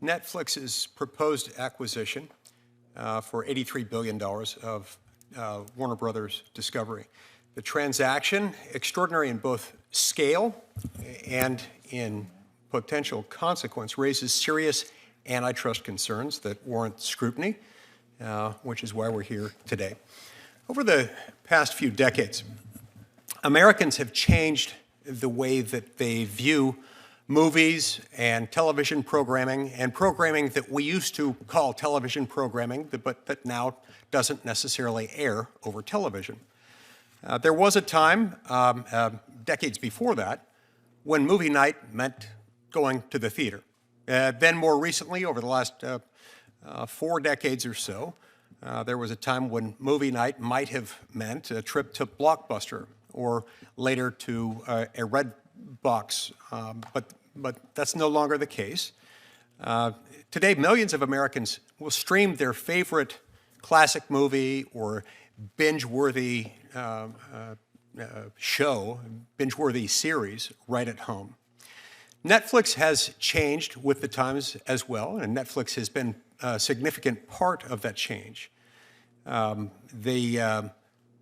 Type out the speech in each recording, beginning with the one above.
Netflix's proposed acquisition for $83 billion of Warner Brothers Discovery. The transaction, extraordinary in both scale and in potential consequence, raises serious antitrust concerns that warrant scrutiny, which is why we're here today. Over the past few decades, Americans have changed the way that they view movies and television programming, and programming that we used to call television programming, but that now doesn't necessarily air over television. There was a time, decades before that, when movie night meant going to the theater. Then more recently, over the last 4 decades or so, there was a time when movie night might have meant a trip to Blockbuster or later to a red box, but that's no longer the case. Today, millions of Americans will stream their favorite classic movie or binge-worthy show, binge-worthy series right at home. Netflix has changed with the times as well, and Netflix has been a significant part of that change. They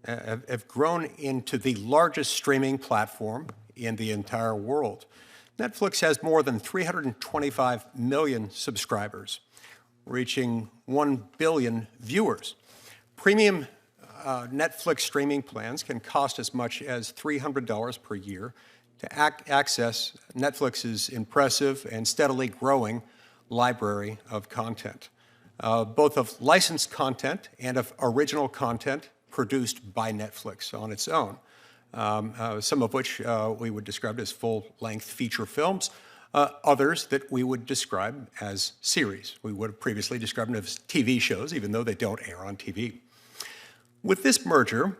have grown into the largest streaming platform in the entire world. Netflix has more than 325 million subscribers, reaching 1 billion viewers. Premium Netflix streaming plans can cost as much as $300 per year to access Netflix's impressive and steadily growing library of content, both of licensed content and of original content produced by Netflix on its own, some of which we would describe as full-length feature films, others that we would describe as series. We would have previously described them as TV shows, even though they don't air on TV. With this merger,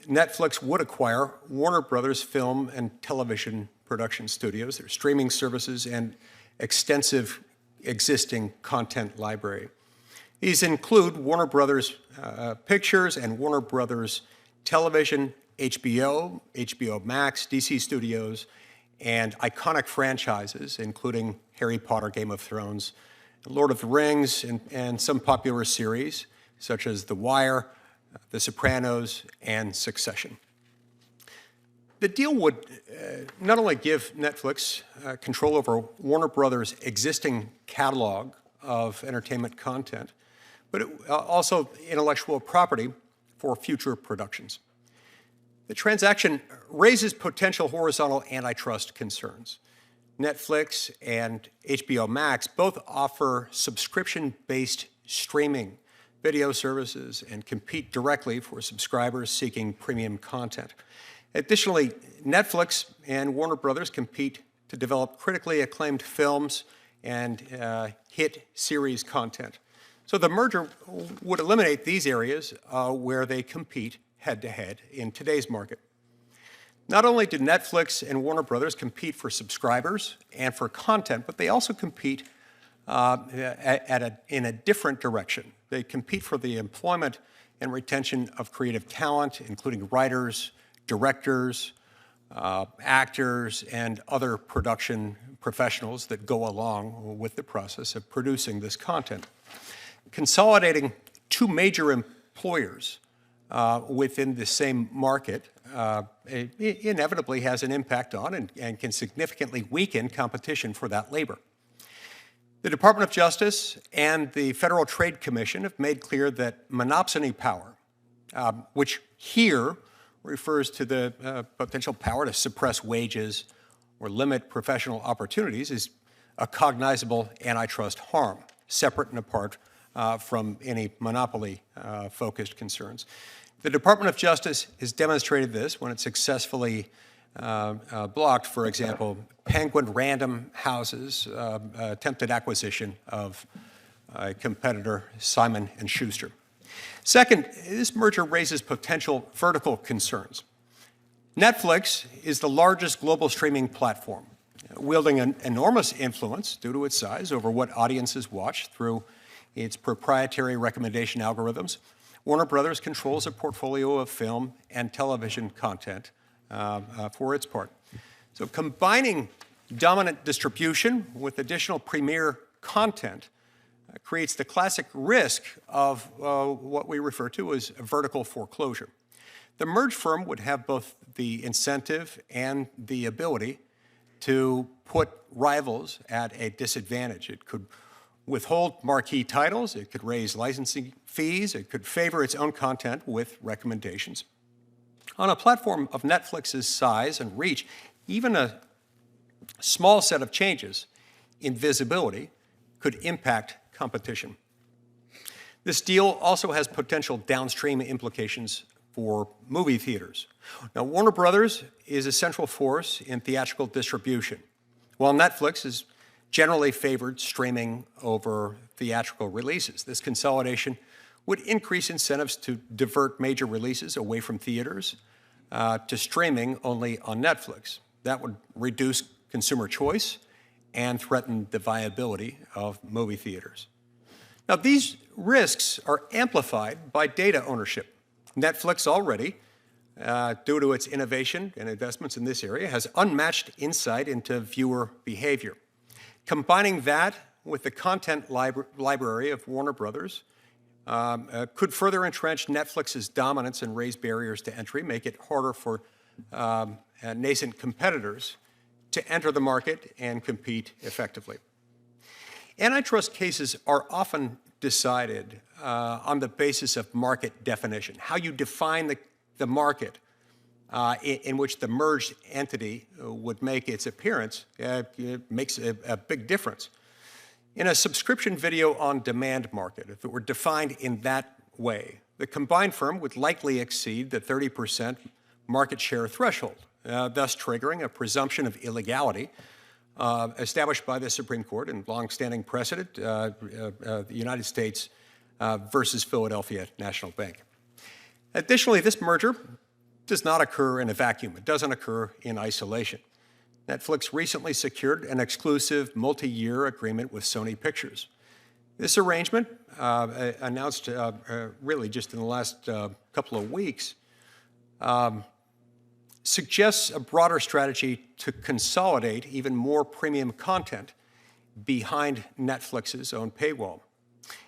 Netflix would acquire Warner Brothers film and television production studios, their streaming services, and extensive existing content library. These include Warner Brothers Pictures and Warner Brothers Television, HBO, HBO Max, DC Studios, and iconic franchises, including Harry Potter, Game of Thrones, Lord of the Rings, and some popular series, such as The Wire, The Sopranos, and Succession. The deal would not only give Netflix control over Warner Brothers' existing catalog of entertainment content, but also intellectual property for future productions. The transaction raises potential horizontal antitrust concerns. Netflix and HBO Max both offer subscription-based streaming video services and compete directly for subscribers seeking premium content. Additionally, Netflix and Warner Brothers compete to develop critically acclaimed films and hit series content. So the merger would eliminate these areas where they compete head-to-head in today's market. Not only do Netflix and Warner Brothers compete for subscribers and for content, but they also compete in a different direction. They compete for the employment and retention of creative talent, including writers, directors, actors, and other production professionals that go along with the process of producing this content. Consolidating two major employers within the same market inevitably has an impact on and can significantly weaken competition for that labor. The Department of Justice and the Federal Trade Commission have made clear that monopsony power, which here refers to the potential power to suppress wages or limit professional opportunities, is a cognizable antitrust harm, separate and apart from any monopoly-focused concerns. The Department of Justice has demonstrated this when it successfully blocked, for example, Penguin Random House's attempted acquisition of a competitor, Simon & Schuster. Second, this merger raises potential vertical concerns. Netflix is the largest global streaming platform, wielding an enormous influence due to its size over what audiences watch through its proprietary recommendation algorithms. Warner Brothers controls a portfolio of film and television content for its part. So combining dominant distribution with additional premier content creates the classic risk of what we refer to as vertical foreclosure. The merged firm would have both the incentive and the ability to put rivals at a disadvantage. It could withhold marquee titles, it could raise licensing fees, it could favor its own content with recommendations. On a platform of Netflix's size and reach, even a small set of changes in visibility could impact competition. This deal also has potential downstream implications for movie theaters. Now, Warner Brothers is a central force in theatrical distribution, while Netflix is generally favored streaming over theatrical releases. This consolidation would increase incentives to divert major releases away from theaters to streaming only on Netflix. That would reduce consumer choice and threaten the viability of movie theaters. Now, these risks are amplified by data ownership. Netflix already, due to its innovation and investments in this area, has unmatched insight into viewer behavior. Combining that with the content library of Warner Brothers could further entrench Netflix's dominance and raise barriers to entry, make it harder for nascent competitors to enter the market and compete effectively. Antitrust cases are often decided on the basis of market definition, how you define the market in which the merged entity would make its appearance. It makes a big difference. In a subscription video on demand market, if it were defined in that way, the combined firm would likely exceed the 30% market share threshold, thus triggering a presumption of illegality established by the Supreme Court in longstanding precedent, the United States versus Philadelphia National Bank. Additionally, this merger does not occur in a vacuum. It doesn't occur in isolation. Netflix recently secured an exclusive multi-year agreement with Sony Pictures. This arrangement, announced really just in the last couple of weeks, suggests a broader strategy to consolidate even more premium content behind Netflix's own paywall.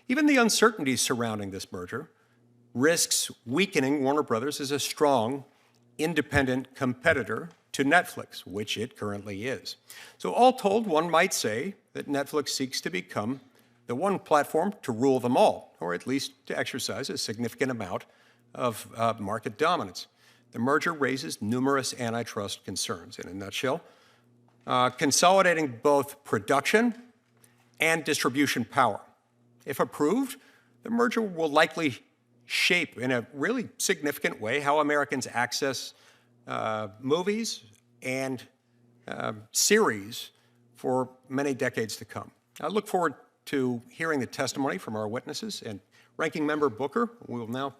Even the uncertainties surrounding this merger risks weakening Warner Brothers as a strong, independent competitor to Netflix, which it currently is. So all told, one might say that Netflix seeks to become the one platform to rule them all, or at least to exercise a significant amount of market dominance. The merger raises numerous antitrust concerns. In a nutshell, consolidating both production and distribution power. If approved, the merger will likely shape in a really significant way how Americans access movies and series for many decades to come. I look forward to hearing the testimony from our witnesses. And Ranking Member Booker, we will now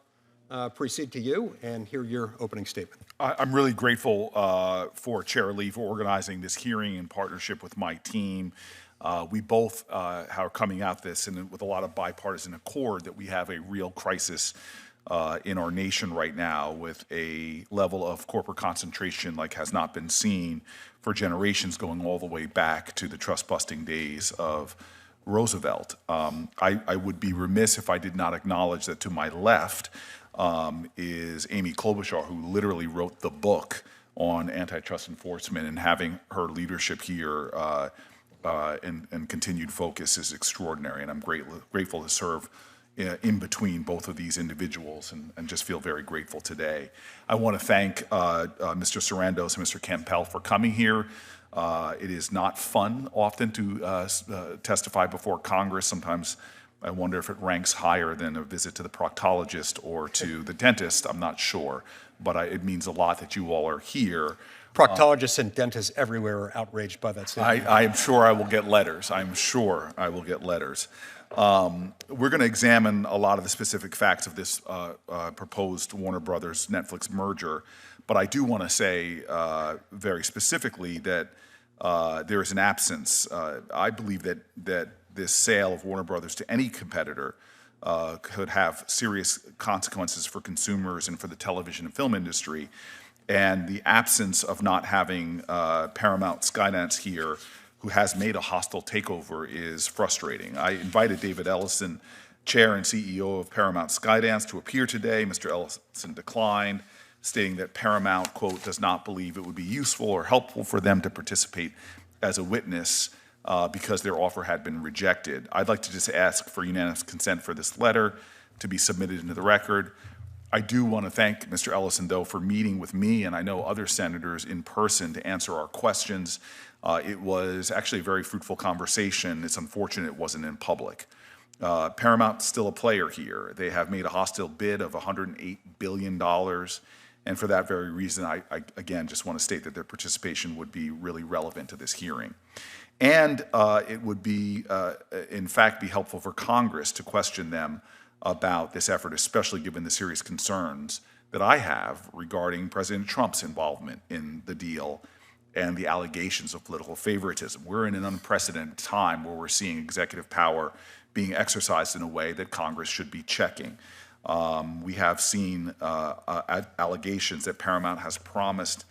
proceed to you and hear your opening statement. I'm really grateful for Chair Lee for organizing this hearing in partnership with my team. We both are coming at this and with a lot of bipartisan accord that we have a real crisis in our nation right now with a level of corporate concentration like has not been seen for generations, going all the way back to the trust-busting days of Roosevelt. I would be remiss if I did not acknowledge that to my left is Amy Klobuchar, who literally wrote the book on antitrust enforcement, and having her leadership here and continued focus is extraordinary. And I'm grateful to serve in between both of these individuals and just feel very grateful today. I want to thank Mr. Sarandos and Mr. Campbell for coming here. It is not fun often to testify before Congress. Sometimes I wonder if it ranks higher than a visit to the proctologist or to the dentist. I'm not sure, but it means a lot that you all are here. Proctologists and dentists everywhere are outraged by that statement. I am sure I will get letters. I'm sure I will get letters. We're going to examine a lot of the specific facts of this proposed Warner Brothers Netflix merger, but I do want to say very specifically that there is an absence. I believe that this sale of Warner Brothers to any competitor could have serious consequences for consumers and for the television and film industry. And the absence of not having Paramount Skydance here who has made a hostile takeover is frustrating. I invited David Ellison, Chair and CEO of Paramount Skydance, to appear today. Mr. Ellison declined, stating that Paramount, quote, does not believe it would be useful or helpful for them to participate as a witness because their offer had been rejected. I'd like to just ask for unanimous consent for this letter to be submitted into the record. I do want to thank Mr. Ellison, though, for meeting with me and I know other senators in person to answer our questions. It was actually a very fruitful conversation. It's unfortunate it wasn't in public. Paramount's still a player here. They have made a hostile bid of $108 billion. And for that very reason, I again just want to state that their participation would be really relevant to this hearing. And it would be, in fact, be helpful for Congress to question them about this effort, especially given the serious concerns that I have regarding President Trump's involvement in the deal and the allegations of political favoritism. We're in an unprecedented time where we're seeing executive power being exercised in a way that Congress should be checking. We have seen allegations that Paramount has promised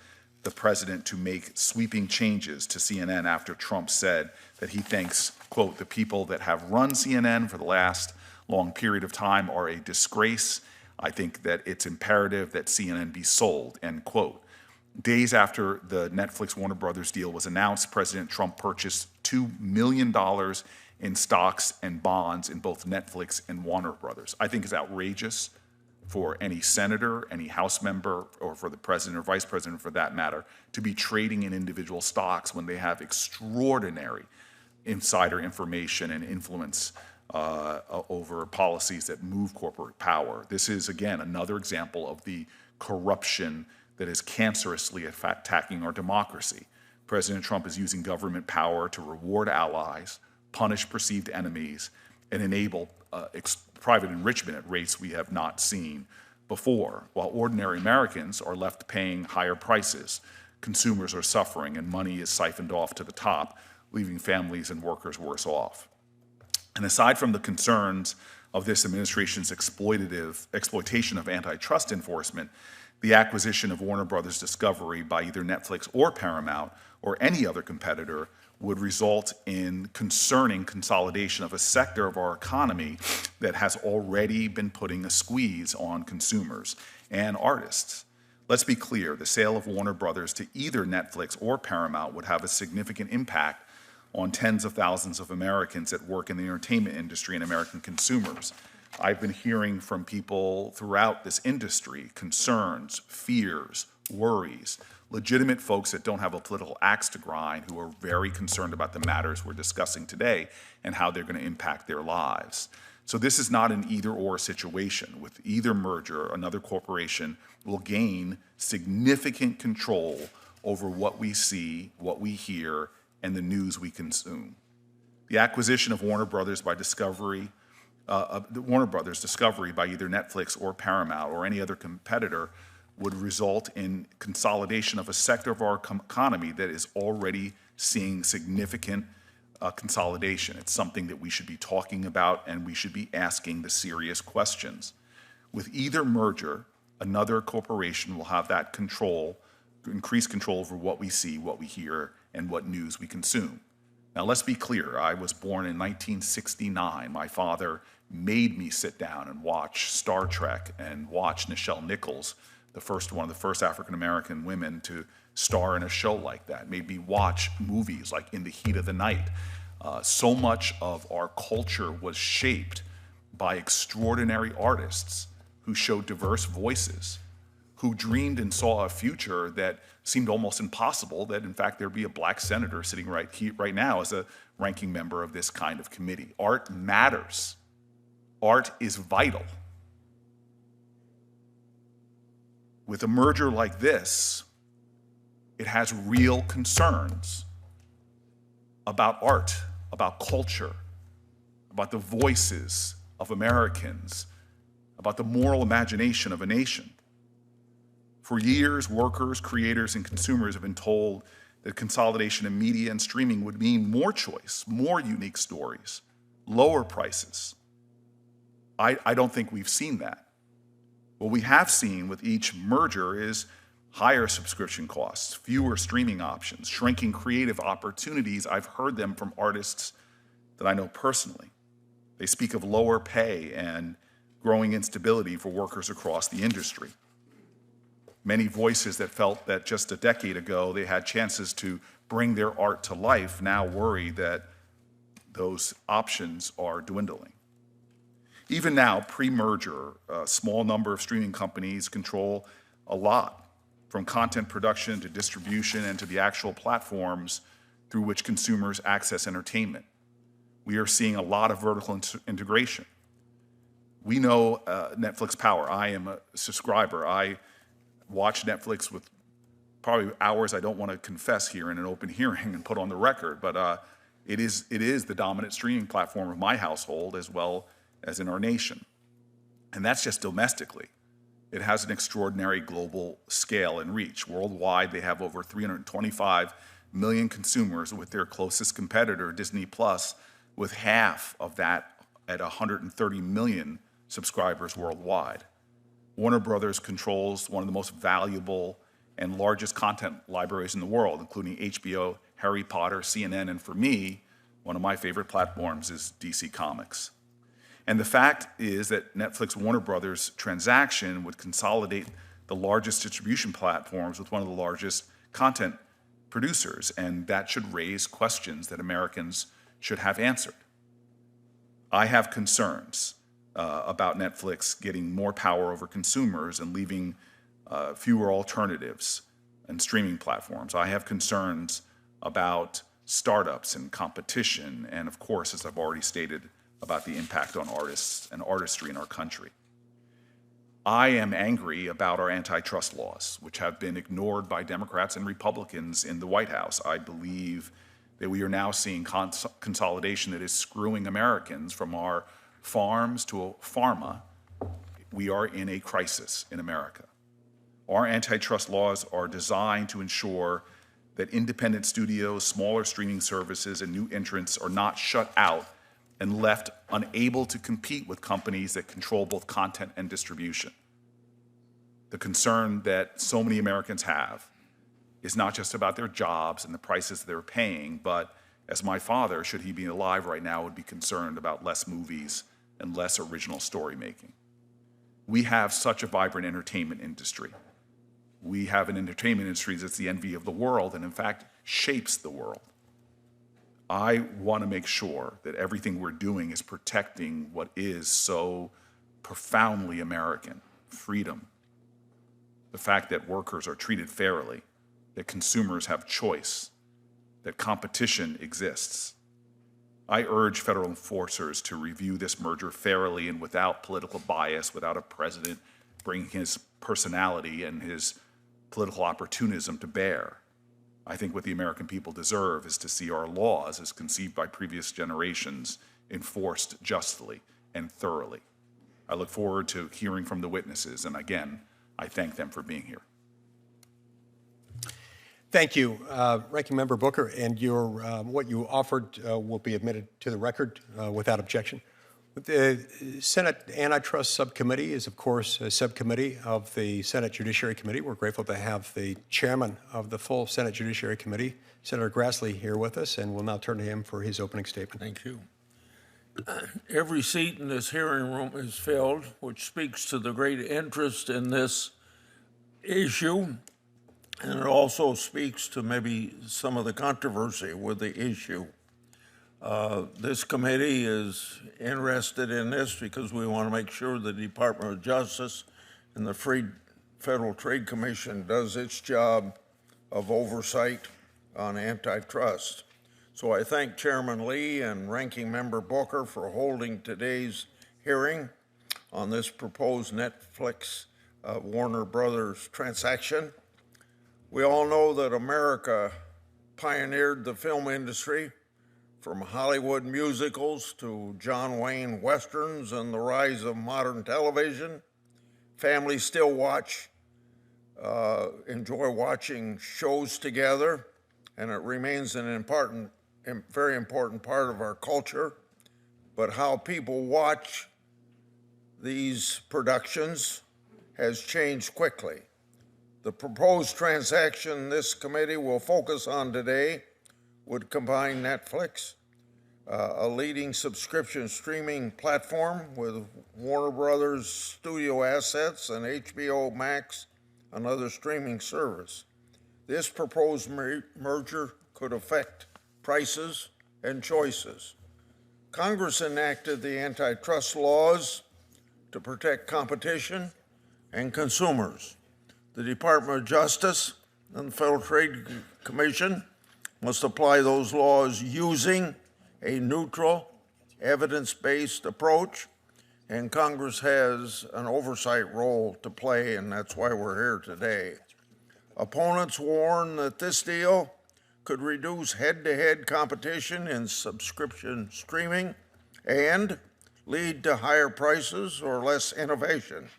the president to make sweeping changes to CNN after Trump said that he thinks, quote, the people that have run CNN for the last long period of time are a disgrace. I think that it's imperative that CNN be sold, end quote. Days after the Netflix Warner Brothers deal was announced, President Trump purchased $2 million in stocks and bonds in both Netflix and Warner Brothers. I think it's outrageous for any senator, any House member, or for the president or vice president for that matter, to be trading in individual stocks when they have extraordinary insider information and influence over policies that move corporate power. This is, again, another example of the corruption that is cancerously attacking our democracy. President Trump is using government power to reward allies, punish perceived enemies, and enable private enrichment at rates we have not seen before. While ordinary Americans are left paying higher prices, consumers are suffering, and money is siphoned off to the top, leaving families and workers worse off. And aside from the concerns of this administration's exploitation of antitrust enforcement, the acquisition of Warner Brothers Discovery by either Netflix or Paramount or any other competitor would result in concerning consolidation of a sector of our economy that has already been putting a squeeze on consumers and artists. Let's be clear, the sale of Warner Brothers to either Netflix or Paramount would have a significant impact on tens of thousands of Americans that work in the entertainment industry and American consumers. I've been hearing from people throughout this industry concerns, fears, worries, legitimate folks that don't have a political axe to grind who are very concerned about the matters we're discussing today and how they're going to impact their lives. So this is not an either-or situation. With either merger, another corporation will gain significant control over what we see, what we hear, and the news we consume. The acquisition of Warner Brothers Discovery by either Netflix or Paramount or any other competitor would result in consolidation of a sector of our economy that is already seeing significant consolidation. It's something that we should be talking about and we should be asking the serious questions. With either merger, another corporation will have that control, increased control over what we see, what we hear, and what news we consume. Now, let's be clear. I was born in 1969. My father made me sit down and watch Star Trek and watch Nichelle Nichols, one of the first African-American women to star in a show like that, made me watch movies like In the Heat of the Night. So much of our culture was shaped by extraordinary artists who showed diverse voices, who dreamed and saw a future that seemed almost impossible, that in fact there'd be a black senator sitting right now as a ranking member of this kind of committee. Art matters. Art is vital. With a merger like this, it has real concerns about art, about culture, about the voices of Americans, about the moral imagination of a nation. For years, workers, creators, and consumers have been told that consolidation in media and streaming would mean more choice, more unique stories, lower prices. I don't think we've seen that. What we have seen with each merger is higher subscription costs, fewer streaming options, shrinking creative opportunities. I've heard them from artists that I know personally. They speak of lower pay and growing instability for workers across the industry. Many voices that felt that just a decade ago they had chances to bring their art to life now worry that those options are dwindling. Even now, pre-merger, a small number of streaming companies control a lot, from content production to distribution and to the actual platforms through which consumers access entertainment. We are seeing a lot of vertical integration. We know Netflix power. I am a subscriber. I watch Netflix with probably hours I don't want to confess here in an open hearing and put on the record, but it is the dominant streaming platform of my household as well as in our nation. And that's just domestically. It has an extraordinary global scale and reach. Worldwide, they have over 325 million consumers, with their closest competitor, Disney Plus, with half of that at 130 million subscribers worldwide. Warner Brothers controls one of the most valuable and largest content libraries in the world, including HBO, Harry Potter, CNN, and for me, one of my favorite platforms is DC Comics. And the fact is that Netflix Warner Brothers transaction would consolidate the largest distribution platforms with one of the largest content producers, and that should raise questions that Americans should have answered. I have concerns about Netflix getting more power over consumers and leaving fewer alternatives and streaming platforms. I have concerns about startups and competition, and of course, as I've already stated, about the impact on artists and artistry in our country. I am angry about our antitrust laws, which have been ignored by Democrats and Republicans in the White House. I believe that we are now seeing consolidation that is screwing Americans from our farms to pharma. We are in a crisis in America. Our antitrust laws are designed to ensure that independent studios, smaller streaming services, and new entrants are not shut out and left unable to compete with companies that control both content and distribution. The concern that so many Americans have is not just about their jobs and the prices they're paying, but as my father, should he be alive right now, would be concerned about less movies and less original story making. We have such a vibrant entertainment industry. We have an entertainment industry that's the envy of the world and in fact shapes the world. I want to make sure that everything we're doing is protecting what is so profoundly American: freedom, the fact that workers are treated fairly, that consumers have choice, that competition exists. I urge federal enforcers to review this merger fairly and without political bias, without a president bringing his personality and his political opportunism to bear. I think what the American people deserve is to see our laws, as conceived by previous generations, enforced justly and thoroughly. I look forward to hearing from the witnesses, and again, I thank them for being here. Thank you, Ranking Member Booker, and your what you offered will be admitted to the record without objection. The Senate Antitrust Subcommittee is, of course, a subcommittee of the Senate Judiciary Committee. We're grateful to have the chairman of the full Senate Judiciary Committee, Senator Grassley, here with us, and we'll now turn to him for his opening statement. Thank you. Every seat in this hearing room is filled, which speaks to the great interest in this issue, and it also speaks to maybe some of the controversy with the issue. This committee is interested in this because we want to make sure the Department of Justice and the Federal Trade Commission does its job of oversight on antitrust. So I thank Chairman Lee and Ranking Member Booker for holding today's hearing on this proposed Netflix Warner Brothers transaction. We all know that America pioneered the film industry, from Hollywood musicals to John Wayne westerns and the rise of modern television. Families still enjoy watching shows together, and it remains an very important part of our culture. But how people watch these productions has changed quickly. The proposed transaction this committee will focus on today would combine Netflix, a leading subscription streaming platform, with Warner Brothers studio assets and HBO Max, another streaming service. This proposed merger could affect prices and choices. Congress enacted the antitrust laws to protect competition and consumers. The Department of Justice and the Federal Trade Commission must apply those laws using a neutral, evidence-based approach, and Congress has an oversight role to play, and that's why we're here today. Opponents warn that this deal could reduce head-to-head competition in subscription streaming and lead to higher prices or less innovation.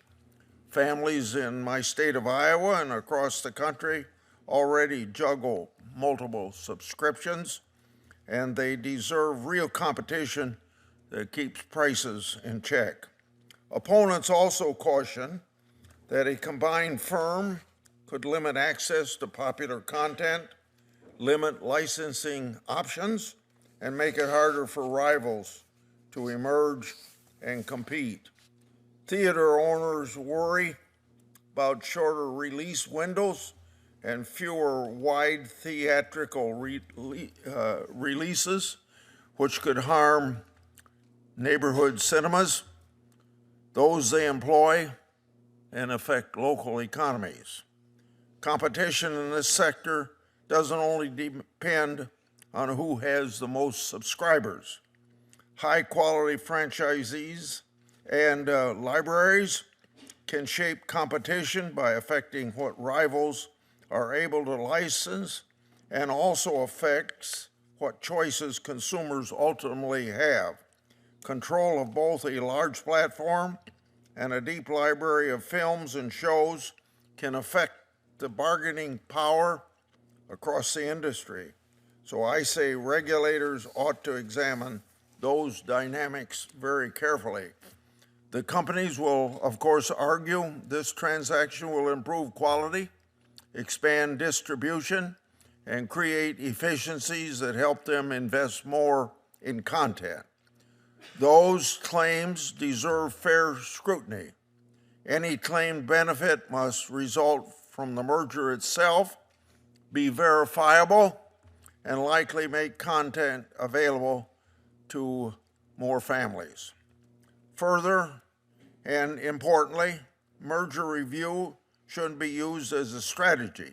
Families in my state of Iowa and across the country already juggle multiple subscriptions, and they deserve real competition that keeps prices in check. Opponents also caution that a combined firm could limit access to popular content, limit licensing options, and make it harder for rivals to emerge and compete. Theater owners worry about shorter release windows and fewer wide theatrical releases, which could harm neighborhood cinemas, those they employ, and affect local economies. Competition in this sector doesn't only depend on who has the most subscribers. High-quality franchisees and libraries can shape competition by affecting what rivals are able to license, and also affects what choices consumers ultimately have. Control of both a large platform and a deep library of films and shows can affect the bargaining power across the industry. So I say regulators ought to examine those dynamics very carefully. The companies will, of course, argue this transaction will improve quality, expand distribution, and create efficiencies that help them invest more in content. Those claims deserve fair scrutiny. Any claimed benefit must result from the merger itself, be verifiable, and likely make content available to more families. Further, and importantly, merger review shouldn't be used as a strategy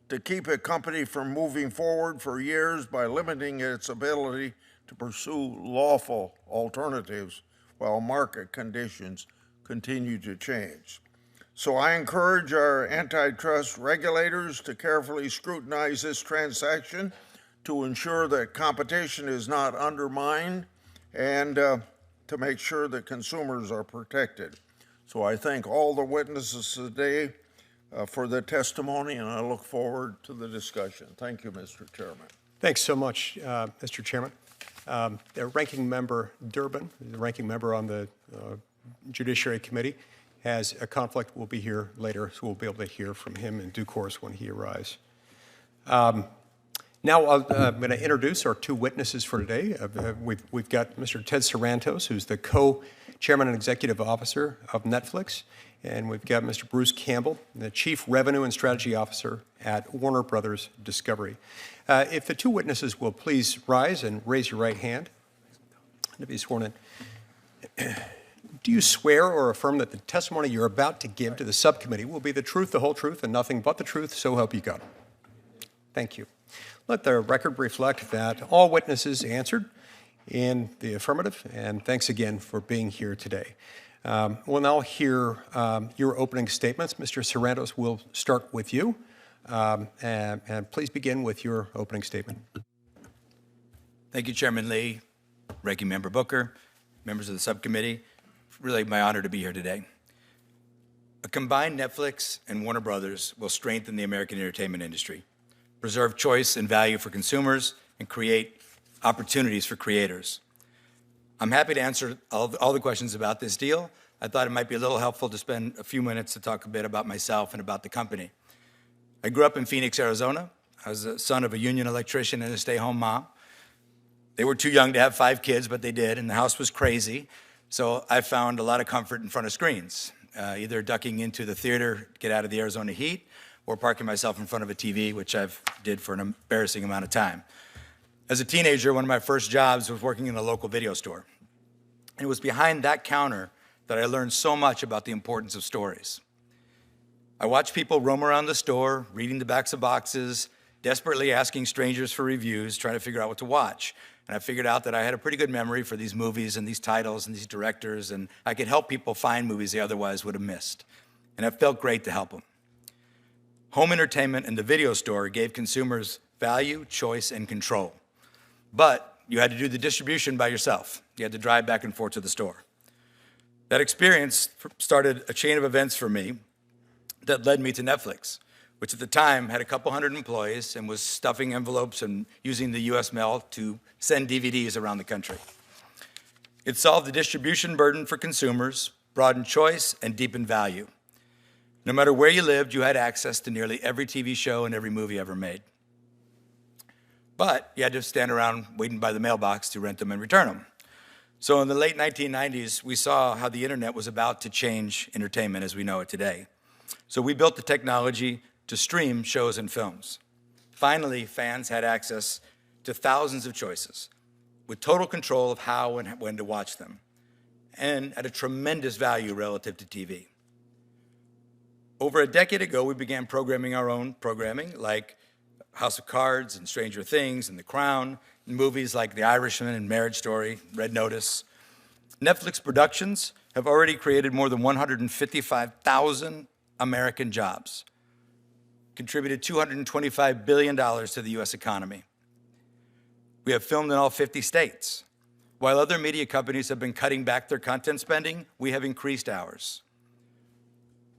to keep a company from moving forward for years by limiting its ability to pursue lawful alternatives while market conditions continue to change. So I encourage our antitrust regulators to carefully scrutinize this transaction to ensure that competition is not undermined and to make sure that consumers are protected. So I thank all the witnesses today for the testimony, and I look forward to the discussion. Thank you, Mr. Chairman. Thanks so much, Mr. Chairman. The Ranking Member Durbin, the Ranking Member on the Judiciary Committee, has a conflict. Will be here later, so we'll be able to hear from him in due course when he arrives. Now I'm going to introduce our two witnesses for today. We've got Mr. Ted Sarandos, who's the co-chairman and executive officer of Netflix, and we've got Mr. Bruce Campbell, the chief revenue and strategy officer at Warner Brothers Discovery. If the two witnesses will please rise and raise your right hand to be sworn in. Do you swear or affirm that the testimony you're about to give to the subcommittee will be the truth, the whole truth, and nothing but the truth, so help you God? Thank you. Let the record reflect that all witnesses answered in the affirmative, and thanks again for being here today. We'll now hear your opening statements. Mr. Sarandos, we'll start with you, and please begin with your opening statement. Thank you, Chairman Lee, Ranking Member Booker, members of the subcommittee. Really my honor to be here today. A combined Netflix and Warner Brothers will strengthen the American entertainment industry, preserve choice and value for consumers, and create opportunities for creators. I'm happy to answer all the questions about this deal. I thought it might be a little helpful to spend a few minutes to talk a bit about myself and about the company. I grew up in Phoenix, Arizona. I was the son of a union electrician and a stay-home mom. They were too young to have 5 kids, but they did, and the house was crazy. So I found a lot of comfort in front of screens, either ducking into the theater, get out of the Arizona heat, or parking myself in front of a TV, which I've did for an embarrassing amount of time. As a teenager, one of my first jobs was working in a local video store. And it was behind that counter that I learned so much about the importance of stories. I watched people roam around the store, reading the backs of boxes, desperately asking strangers for reviews, trying to figure out what to watch. And I figured out that I had a pretty good memory for these movies and these titles and these directors, and I could help people find movies they otherwise would have missed. And it felt great to help them. Home entertainment and the video store gave consumers value, choice, and control. But you had to do the distribution by yourself. You had to drive back and forth to the store. That experience started a chain of events for me that led me to Netflix, which at the time had a couple hundred employees and was stuffing envelopes and using the US mail to send DVDs around the country. It solved the distribution burden for consumers, broadened choice, and deepened value. No matter where you lived, you had access to nearly every TV show and every movie ever made. But you had to stand around waiting by the mailbox to rent them and return them. So in the late 1990s, we saw how the internet was about to change entertainment as we know it today. So we built the technology to stream shows and films. Finally, fans had access to thousands of choices with total control of how and when to watch them, and at a tremendous value relative to TV. Over a decade ago, we began programming our own programming, like House of Cards and Stranger Things and The Crown, and movies like The Irishman and Marriage Story, Red Notice. Netflix productions have already created more than 155,000 American jobs, contributed $225 billion to the US economy. We have filmed in all 50 states. While other media companies have been cutting back their content spending, we have increased ours.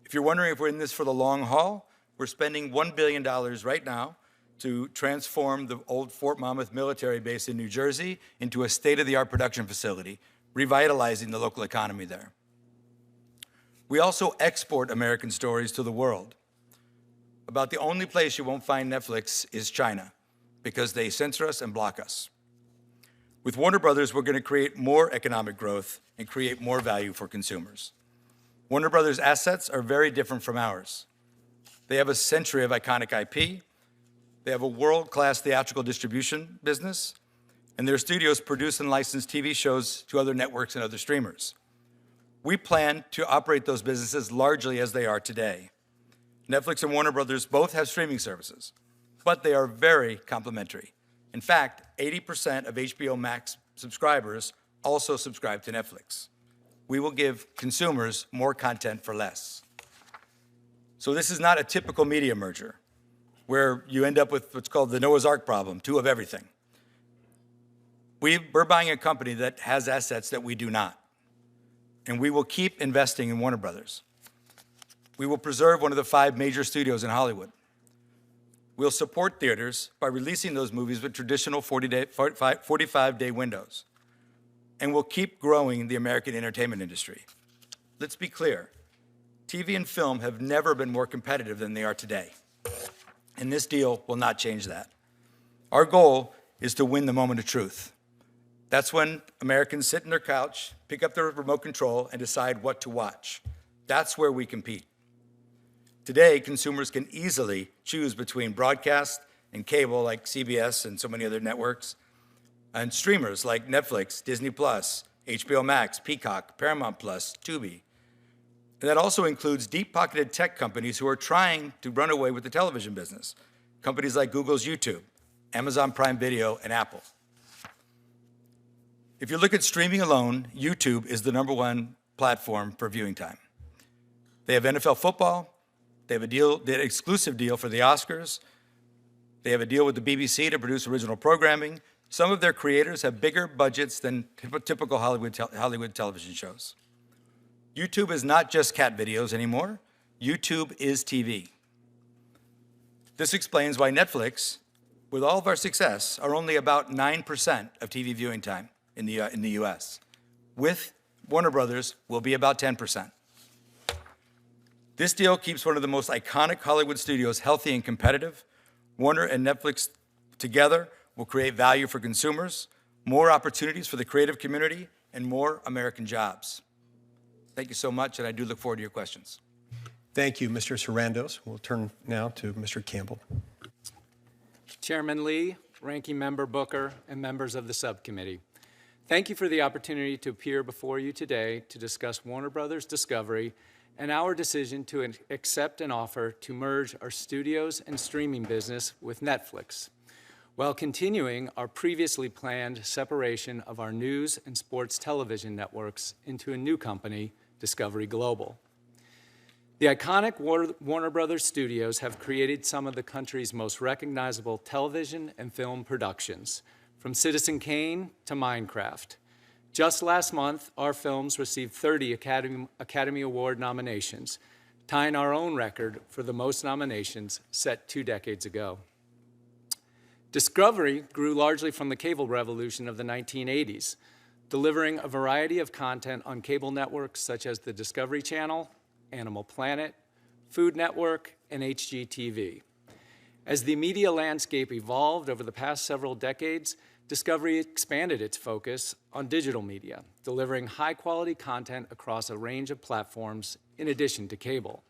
If you're wondering if we're in this for the long haul, we're spending $1 billion right now to transform the old Fort Monmouth military base in New Jersey into a state-of-the-art production facility, revitalizing the local economy there. We also export American stories to the world. About the only place you won't find Netflix is China, because they censor us and block us. With Warner Brothers, we're going to create more economic growth and create more value for consumers. Warner Brothers' assets are very different from ours. They have a century of iconic IP, they have a world-class theatrical distribution business, and their studios produce and license TV shows to other networks and other streamers. We plan to operate those businesses largely as they are today. Netflix and Warner Brothers both have streaming services, but they are very complementary. In fact, 80% of HBO Max subscribers also subscribe to Netflix. We will give consumers more content for less. So this is not a typical media merger where you end up with what's called the Noah's Ark problem, 2 of everything. We're buying a company that has assets that we do not, and we will keep investing in Warner Brothers. We will preserve one of the 5 major studios in Hollywood. We'll support theaters by releasing those movies with traditional 45-day windows. And we'll keep growing the American entertainment industry. Let's be clear, TV and film have never been more competitive than they are today. And this deal will not change that. Our goal is to win the moment of truth. That's when Americans sit on their couch, pick up their remote control, and decide what to watch. That's where we compete. Today, consumers can easily choose between broadcast and cable like CBS and so many other networks, and streamers like Netflix, Disney+, HBO Max, Peacock, Paramount+, Tubi. And that also includes deep-pocketed tech companies who are trying to run away with the television business. Companies like Google's YouTube, Amazon Prime Video, and Apple. If you look at streaming alone, YouTube is the #1 platform for viewing time. They have NFL football. They have an exclusive deal for the Oscars. They have a deal with the BBC to produce original programming. Some of their creators have bigger budgets than typical Hollywood television shows. YouTube is not just cat videos anymore. YouTube is TV. This explains why Netflix, with all of our success, are only about 9% of TV viewing time in the US. With Warner Brothers, we'll be about 10%. This deal keeps one of the most iconic Hollywood studios healthy and competitive. Warner and Netflix together will create value for consumers, more opportunities for the creative community, and more American jobs. Thank you so much, and I do look forward to your questions. Thank you, Mr. Sarandos. We'll turn now to Mr. Campbell. Chairman Lee, Ranking Member Booker, and members of the subcommittee. Thank you for the opportunity to appear before you today to discuss Warner Brothers Discovery and our decision to accept an offer to merge our studios and streaming business with Netflix, while continuing our previously planned separation of our news and sports television networks into a new company, Discovery Global. The iconic Warner Brothers studios have created some of the country's most recognizable television and film productions, from Citizen Kane to Minecraft. Just last month, our films received 30 Academy Award nominations, tying our own record for the most nominations set 2 decades ago. Discovery grew largely from the cable revolution of the 1980s, delivering a variety of content on cable networks such as the Discovery Channel, Animal Planet, Food Network, and HGTV. As the media landscape evolved over the past several decades, Discovery expanded its focus on digital media, delivering high-quality content across a range of platforms in addition to cable.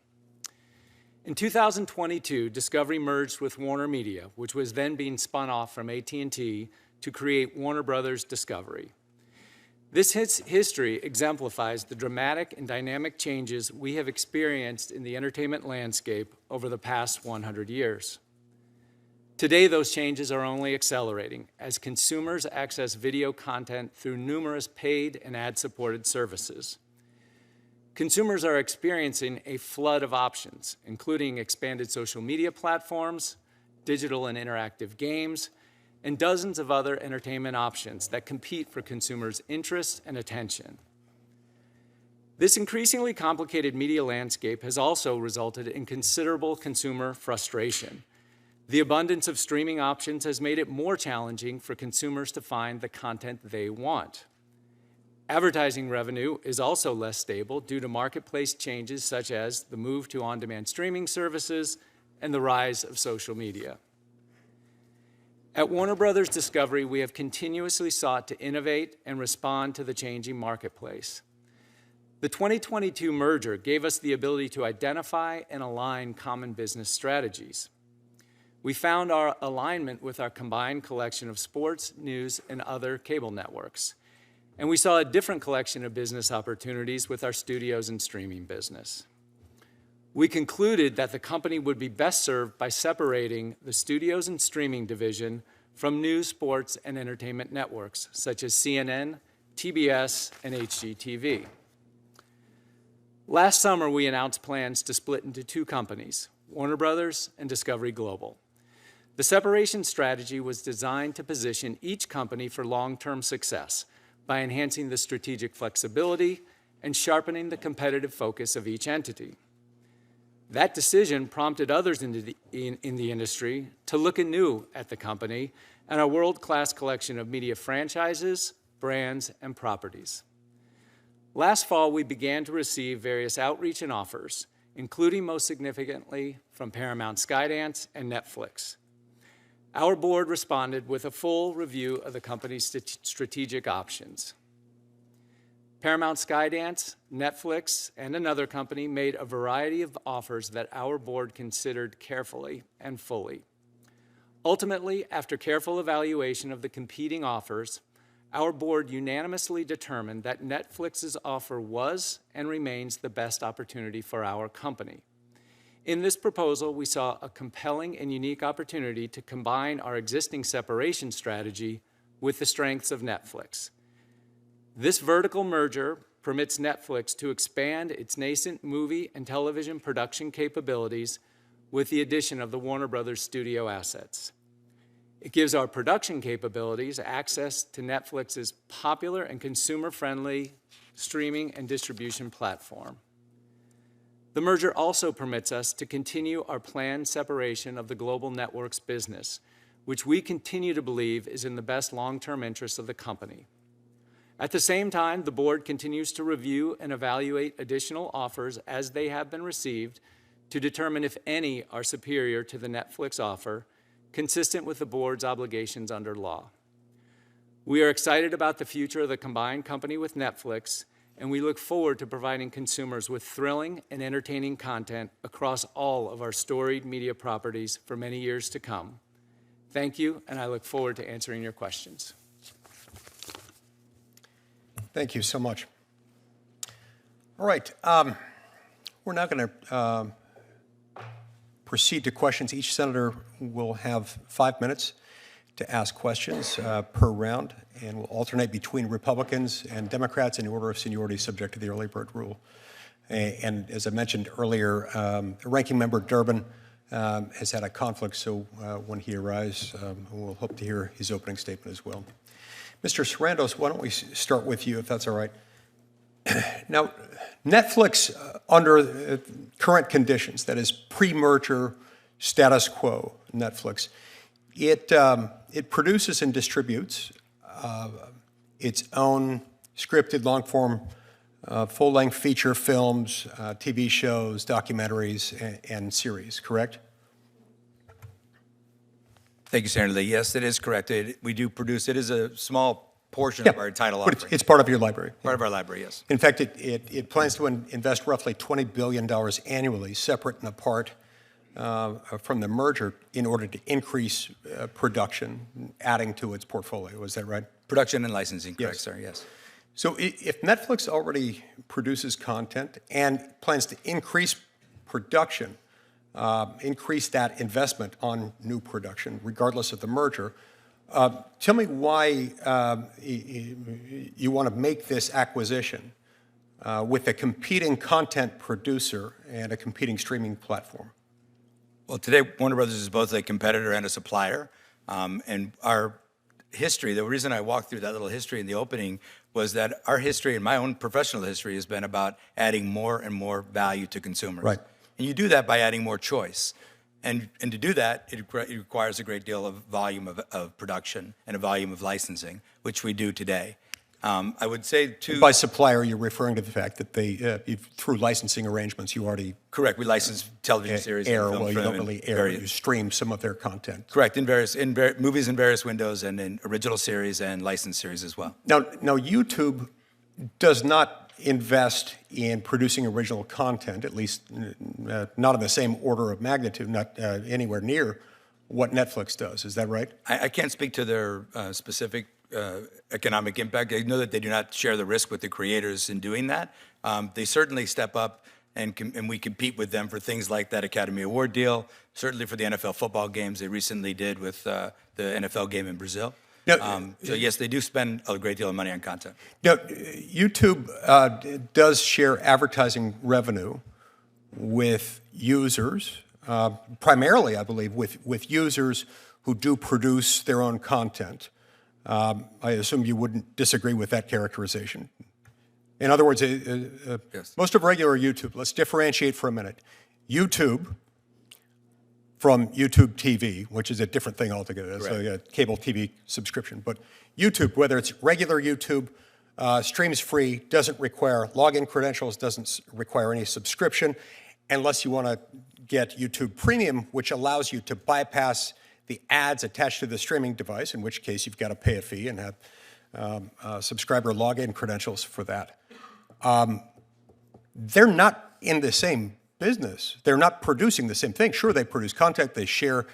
In 2022, Discovery merged with Warner Media, which was then being spun off from AT&T to create Warner Brothers Discovery. This history exemplifies the dramatic and dynamic changes we have experienced in the entertainment landscape over the past 100 years. Today, those changes are only accelerating as consumers access video content through numerous paid and ad-supported services. Consumers are experiencing a flood of options, including expanded social media platforms, digital and interactive games, and dozens of other entertainment options that compete for consumers' interest and attention. This increasingly complicated media landscape has also resulted in considerable consumer frustration. The abundance of streaming options has made it more challenging for consumers to find the content they want. Advertising revenue is also less stable due to marketplace changes such as the move to on-demand streaming services and the rise of social media. At Warner Brothers Discovery, we have continuously sought to innovate and respond to the changing marketplace. The 2022 merger gave us the ability to identify and align common business strategies. We found our alignment with our combined collection of sports, news, and other cable networks. And we saw a different collection of business opportunities with our studios and streaming business. We concluded that the company would be best served by separating the studios and streaming division from news, sports, and entertainment networks, such as CNN, TBS, and HGTV. Last summer, we announced plans to split into 2 companies, Warner Brothers and Discovery Global. The separation strategy was designed to position each company for long-term success by enhancing the strategic flexibility and sharpening the competitive focus of each entity. That decision prompted others in the industry to look anew at the company and our world-class collection of media franchises, brands, and properties. Last fall, we began to receive various outreach and offers, including most significantly from Paramount Skydance and Netflix. Our board responded with a full review of the company's strategic options. Paramount Skydance, Netflix, and another company made a variety of offers that our board considered carefully and fully. Ultimately, after careful evaluation of the competing offers, our board unanimously determined that Netflix's offer was and remains the best opportunity for our company. In this proposal, we saw a compelling and unique opportunity to combine our existing separation strategy with the strengths of Netflix. This vertical merger permits Netflix to expand its nascent movie and television production capabilities with the addition of the Warner Brothers studio assets. It gives our production capabilities access to Netflix's popular and consumer-friendly streaming and distribution platform. The merger also permits us to continue our planned separation of the global networks business, which we continue to believe is in the best long-term interests of the company. At the same time, the board continues to review and evaluate additional offers as they have been received to determine if any are superior to the Netflix offer, consistent with the board's obligations under law. We are excited about the future of the combined company with Netflix, and we look forward to providing consumers with thrilling and entertaining content across all of our storied media properties for many years to come. Thank you, and I look forward to answering your questions. Thank you so much. All right, we're now going to proceed to questions. Each senator will have 5 minutes to ask questions per round, and we'll alternate between Republicans and Democrats in order of seniority subject to the early bird rule. And as I mentioned earlier, Ranking Member Durbin has had a conflict, so when he arrives, we'll hope to hear his opening statement as well. Mr. Sarandos, why don't we start with you, if that's all right. Now, Netflix, under current conditions, that is pre-merger status quo Netflix, it produces and distributes its own scripted long-form, full-length feature films, TV shows, documentaries, and series, correct? Thank you, Senator Lee. Yes, it is correct. We do produce, it is a small portion of our title but offering. it's part of your library. Part of our library, yes. In fact, it plans to invest roughly $20 billion annually, separate and apart from the merger, in order to increase production, adding to its portfolio. Is that right? Production and licensing, correct, Yes. sir, yes. So if Netflix already produces content and plans to increase production, increase that investment on new production, regardless of the merger, tell me why you want to make this acquisition with a competing content producer and a competing streaming platform. Well, today, Warner Brothers is both a competitor and a supplier. And our history, the reason I walked through that little history in the opening was that our history and my own professional history has been about adding more and more value to consumers. Right. And you do that by adding more choice. And to do that, it requires a great deal of volume of production and a volume of licensing, which we do today. I would say, too... By supplier, you're referring to the fact that through licensing arrangements, you already... Correct. We license television series and film. Well, you don't really air, you stream some of their content. Correct. In movies in various windows, and in original series and licensed series as well. Now, YouTube does not invest in producing original content, at least not in the same order of magnitude, not anywhere near what Netflix does. Is that right? I can't speak to their specific economic impact. I know that they do not share the risk with the creators in doing that. They certainly step up, and we compete with them for things like that Academy Award deal, certainly for the NFL football games they recently did with the NFL game in Brazil. Now, so yes, they do spend a great deal of money on content. Now, YouTube does share advertising revenue with users, primarily, I believe, with users who do produce their own content. I assume you wouldn't disagree with that characterization. In other words, Yes. most of regular YouTube, let's differentiate for a minute. YouTube from YouTube TV, which is a different thing altogether. It's like a cable TV subscription. But YouTube, whether it's regular YouTube, streams free, doesn't require login credentials, doesn't require any subscription, unless you want to get YouTube Premium, which allows you to bypass the ads attached to the streaming device, in which case you've got to pay a fee and have subscriber login credentials for that. They're not in the same business. They're not producing the same thing. Sure, they produce content, they share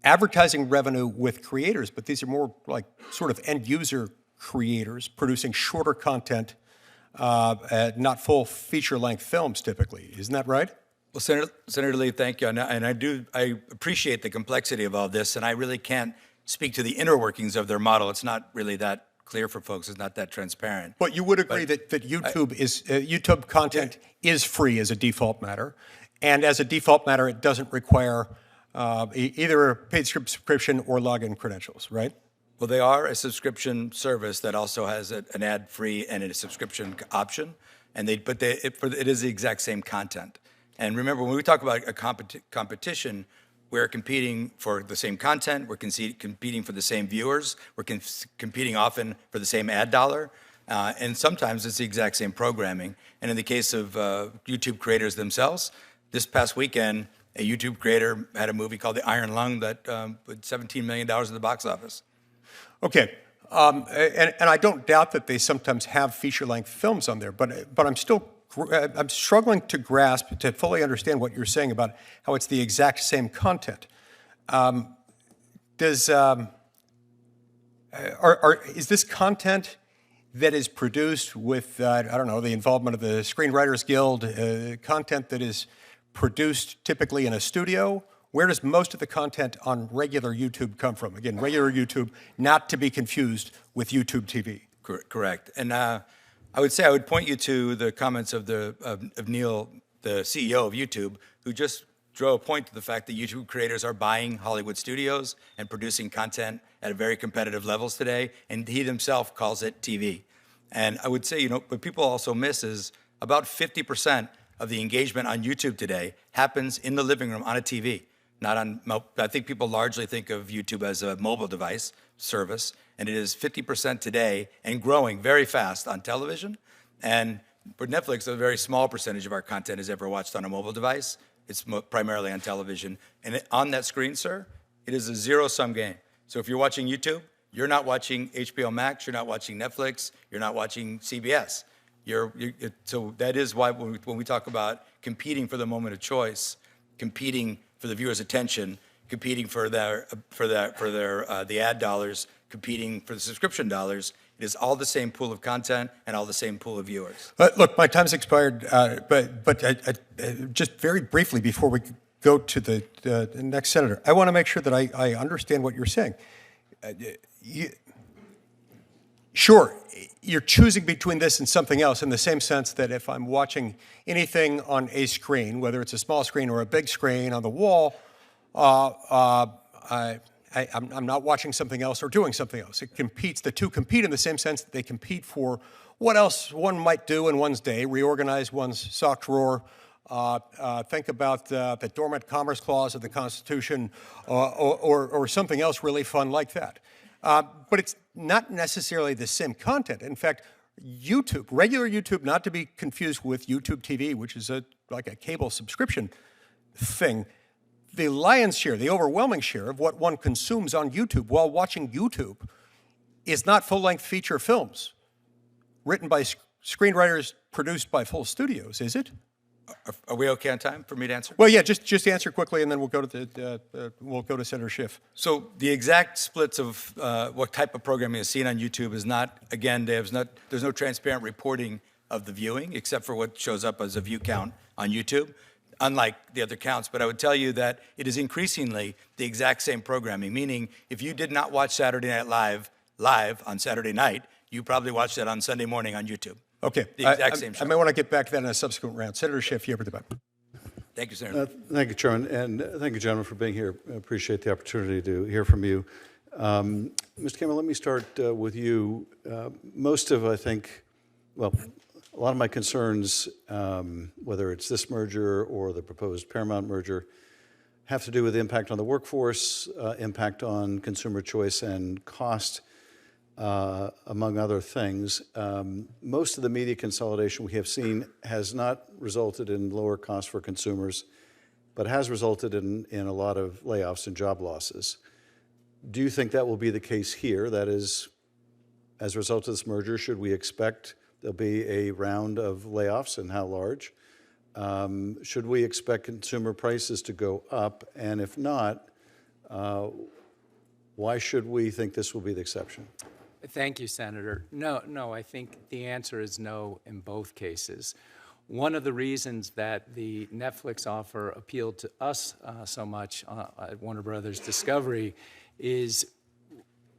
advertising revenue with creators, but these are more like sort of end user creators producing shorter content, not full feature length films typically. Isn't that right? Well, Senator Lee, thank you. And I appreciate the complexity of all this, and I really can't speak to the inner workings of their model. It's not really that clear for folks. It's not that transparent. But you would agree that YouTube YouTube content is free as a default matter, and as a default matter, it doesn't require either a paid subscription or login credentials, right? Well, they are a subscription service that also has an ad-free and a subscription option, but it is the exact same content. And remember, when we talk about a competition, we're competing for the same content, we're competing for the same viewers, we're competing often for the same ad dollar. And sometimes it's the exact same programming. And in the case of YouTube creators themselves, this past weekend, a YouTube creator had a movie called The Iron Lung that put $17 million at the box office. Okay. And I don't doubt that they sometimes have feature-length films on there, but I'm struggling to grasp, to fully understand what you're saying about how it's the exact same content. Is this content that is produced with, I don't know, the involvement of the Screenwriters Guild, content that is produced typically in a studio? Where does most of the content on regular YouTube come from? Again, regular YouTube, not to be confused with YouTube TV. Correct. And I would say I would point you to the comments of Neil, the CEO of YouTube, who just drew a point to the fact that YouTube creators are buying Hollywood studios and producing content at very competitive levels today, and he himself calls it TV. And I would say, what people also miss is about 50% of the engagement on YouTube today happens in the living room on a TV. Not on. I think people largely think of YouTube as a mobile device service, and it is 50% today and growing very fast on television. And for Netflix, a very small percentage of our content is ever watched on a mobile device. It's primarily on television. And on that screen, sir, it is a zero-sum game. So if you're watching YouTube, you're not watching HBO Max, you're not watching Netflix, you're not watching CBS. So that is why when we talk about competing for the moment of choice, competing for the viewer's attention, competing for the ad dollars, competing for the subscription dollars, it is all the same pool of content and all the same pool of viewers. Look, my time's expired, but just very briefly before we go to the next senator, I want to make sure that I understand what you're saying. Sure, you're choosing between this and something else in the same sense that if I'm watching anything on a screen, whether it's a small screen or a big screen on the wall, I'm not watching something else or doing something else. The two compete in the same sense that they compete for what else one might do in one's day, reorganize one's sock drawer, think about the dormant commerce clause of the Constitution, or something else really fun like that. But it's not necessarily the same content. In fact, YouTube, regular YouTube, not to be confused with YouTube TV, which is like a cable subscription thing, the lion's share, the overwhelming share of what one consumes on YouTube while watching YouTube is not full-length feature films written by screenwriters produced by full studios, is it? Are we okay on time for me to answer? Well, yeah, just answer quickly, and then we'll go to Senator Schiff. So the exact splits of what type of programming is seen on YouTube is not, again, there's no transparent reporting of the viewing except for what shows up as a view count on YouTube, unlike the other counts. But I would tell you that it is increasingly the exact same programming, meaning if you did not watch Saturday Night Live on Saturday night, you probably watched it on Sunday morning on YouTube. Okay. The exact same show. I may want to get back to that in a subsequent round. Senator Schiff, you have the button. Thank you, Senator. Thank you, Chairman, and thank you, gentlemen, for being here. I appreciate the opportunity to hear from you. Mr. Cameron, let me start with you. Most of, I think, well, a lot of my concerns, whether it's this merger or the proposed Paramount merger, have to do with the impact on the workforce, impact on consumer choice and cost, among other things. Most of the media consolidation we have seen has not resulted in lower costs for consumers, but has resulted in a lot of layoffs and job losses. Do you think that will be the case here? That is, as a result of this merger, should we expect there'll be a round of layoffs, and how large? Should we expect consumer prices to go up? And if not, why should we think this will be the exception? Thank you, Senator. No, I think the answer is no in both cases. One of the reasons that the Netflix offer appealed to us so much at Warner Brothers Discovery is,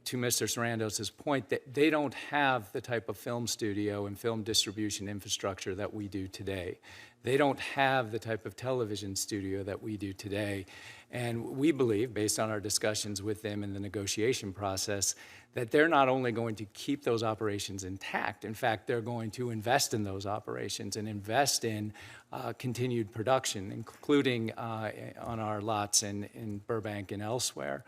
to Mr. Sarandos' point, that they don't have the type of film studio and film distribution infrastructure that we do today. They don't have the type of television studio that we do today. And we believe, based on our discussions with them in the negotiation process, that they're not only going to keep those operations intact, in fact, they're going to invest in those operations and invest in continued production, including on our lots in Burbank and elsewhere.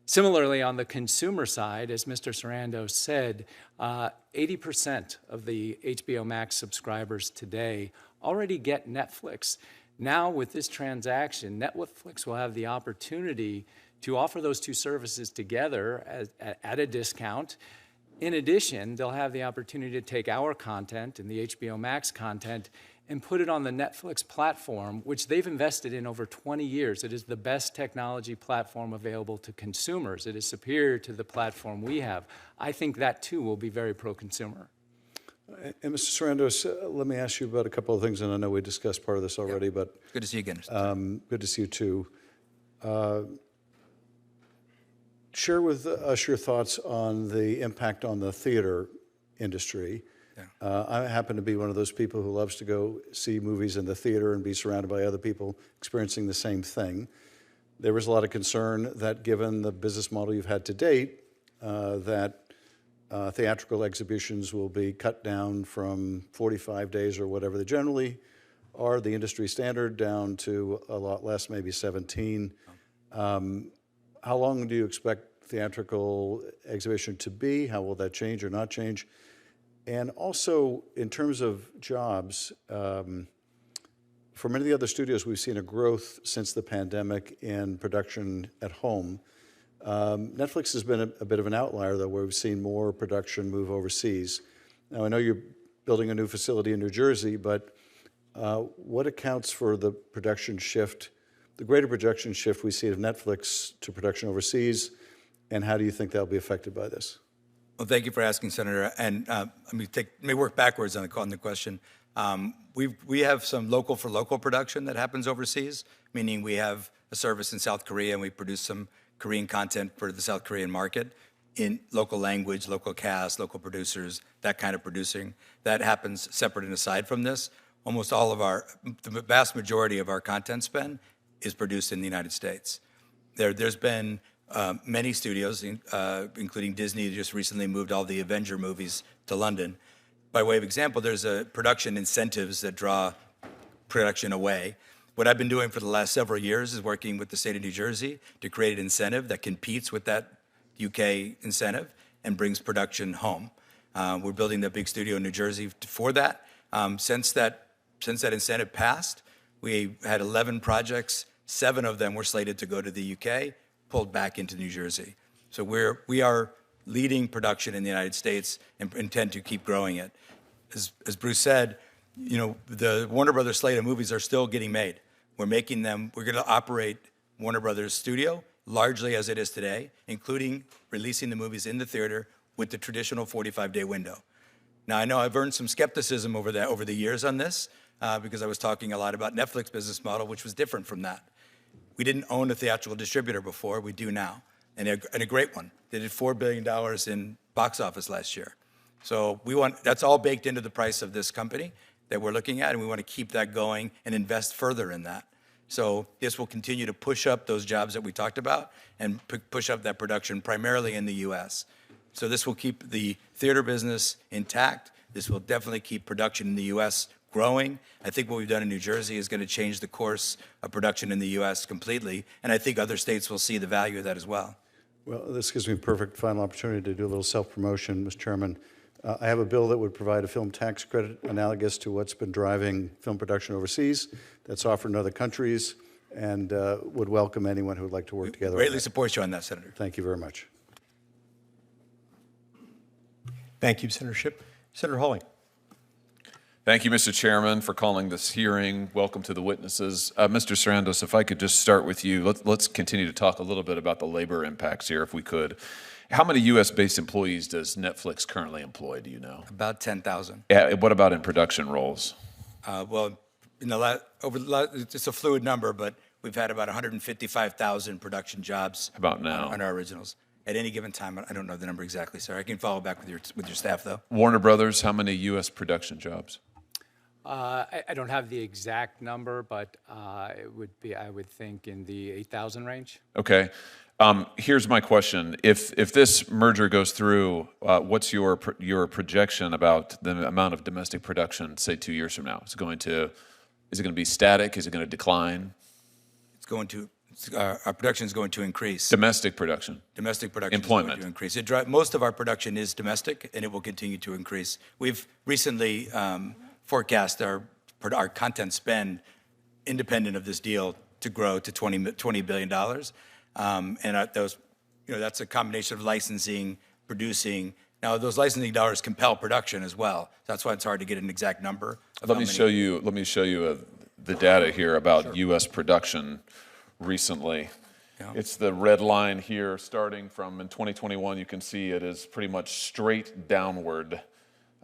Similarly, on the consumer side, as Mr. Sarandos said, 80% of the HBO Max subscribers today already get Netflix. Now, with this transaction, Netflix will have the opportunity to offer those two services together at a discount. In addition, they'll have the opportunity to take our content and the HBO Max content and put it on the Netflix platform, which they've invested in over 20 years. It is the best technology platform available to consumers. It is superior to the platform we have. I think that, too, will be very pro-consumer. And Mr. Sarandos, let me ask you about a couple of things, and I know we discussed part of this already, but Good to see you again, Mr. good to see you too. Share with us your thoughts on the impact on the theater industry. I happen to be one of those people who loves to go see movies in the theater and be surrounded by other people experiencing the same thing. There was a lot of concern that given the business model you've had to date, that theatrical exhibitions will be cut down from 45 days or whatever they generally are, the industry standard, down to a lot less, maybe 17. How long do you expect theatrical exhibition to be? How will that change or not change? And also, in terms of jobs, for many of the other studios, we've seen a growth since the pandemic in production at home. Netflix has been a bit of an outlier, though, where we've seen more production move overseas. Now, I know you're building a new facility in New Jersey, but what accounts for the production shift, the greater production shift we see of Netflix to production overseas, and how do you think that'll be affected by this? Well, thank you for asking, Senator. And let me work backwards on the question. We have some local for local production that happens overseas, meaning we have a service in South Korea and we produce some Korean content for the South Korean market in local language, local cast, local producers, that kind of producing. That happens separate and aside from this. Almost all of the vast majority of our content spend is produced in the United States. There's been many studios, including Disney, just recently moved all the Avenger movies to London. By way of example, there's production incentives that draw production away. What I've been doing for the last several years is working with the state of New Jersey to create an incentive that competes with that UK incentive and brings production home. We're building the big studio in New Jersey for that. Since that incentive passed, we had 11 projects. 7 of them were slated to go to the UK, pulled back into New Jersey. So we are leading production in the United States and intend to keep growing it. As Bruce said, the Warner Brothers slate of movies are still getting made. We're making them. We're going to operate Warner Brothers Studio largely as it is today, including releasing the movies in the theater with the traditional 45-day window. Now, I know I've earned some skepticism over the years on this because I was talking a lot about Netflix business model, which was different from that. We didn't own a theatrical distributor before. We do now, and a great one. They did $4 billion in box office last year. So that's all baked into the price of this company that we're looking at, and we want to keep that going and invest further in that. So this will continue to push up those jobs that we talked about and push up that production primarily in the U.S. So this will keep the theater business intact. This will definitely keep production in the U.S. growing. I think what we've done in New Jersey is going to change the course of production in the U.S. completely, and I think other states will see the value of that as well. Well, this gives me a perfect final opportunity to do a little self-promotion, Mr. Chairman. I have a bill that would provide a film tax credit analogous to what's been driving film production overseas that's offered in other countries, and would welcome anyone who would like to work together. Greatly support you on that, Senator. Thank you very much. Thank you, Senator Shipp. Senator Hawley. Thank you, Mr. Chairman, for calling this hearing. Welcome to the witnesses. Mr. Sarandos, if I could just start with you, let's continue to talk a little bit about the labor impacts here, if we could. How many U.S.-based employees does Netflix currently employ, do you know? About 10,000. Yeah, what about in production roles? Well, it's a fluid number, but we've had about 155,000 production jobs. About now? On our originals. At any given time, I don't know the number exactly, sir. I can follow back with your staff, though. Warner Brothers, how many U.S. production jobs? I don't have the exact number, but it would be, I would think, in the 8,000 range. Okay. Here's my question. If this merger goes through, what's your projection about the amount of domestic production, say 2 years from now? Is it going to be static? Is it going to decline? It's going to our production is going to increase. Domestic production. Domestic production Employment. is going to increase. Most of our production is domestic, and it will continue to increase. We've recently forecast our content spend, independent of this deal, to grow to $20 billion. That's a combination of licensing, producing. Now, those licensing dollars compel production as well. That's why it's hard to get an exact number. Let me show you the data here about U.S. production recently. Yeah. It's the red line here, starting from in 2021. You can see it is pretty much straight downward.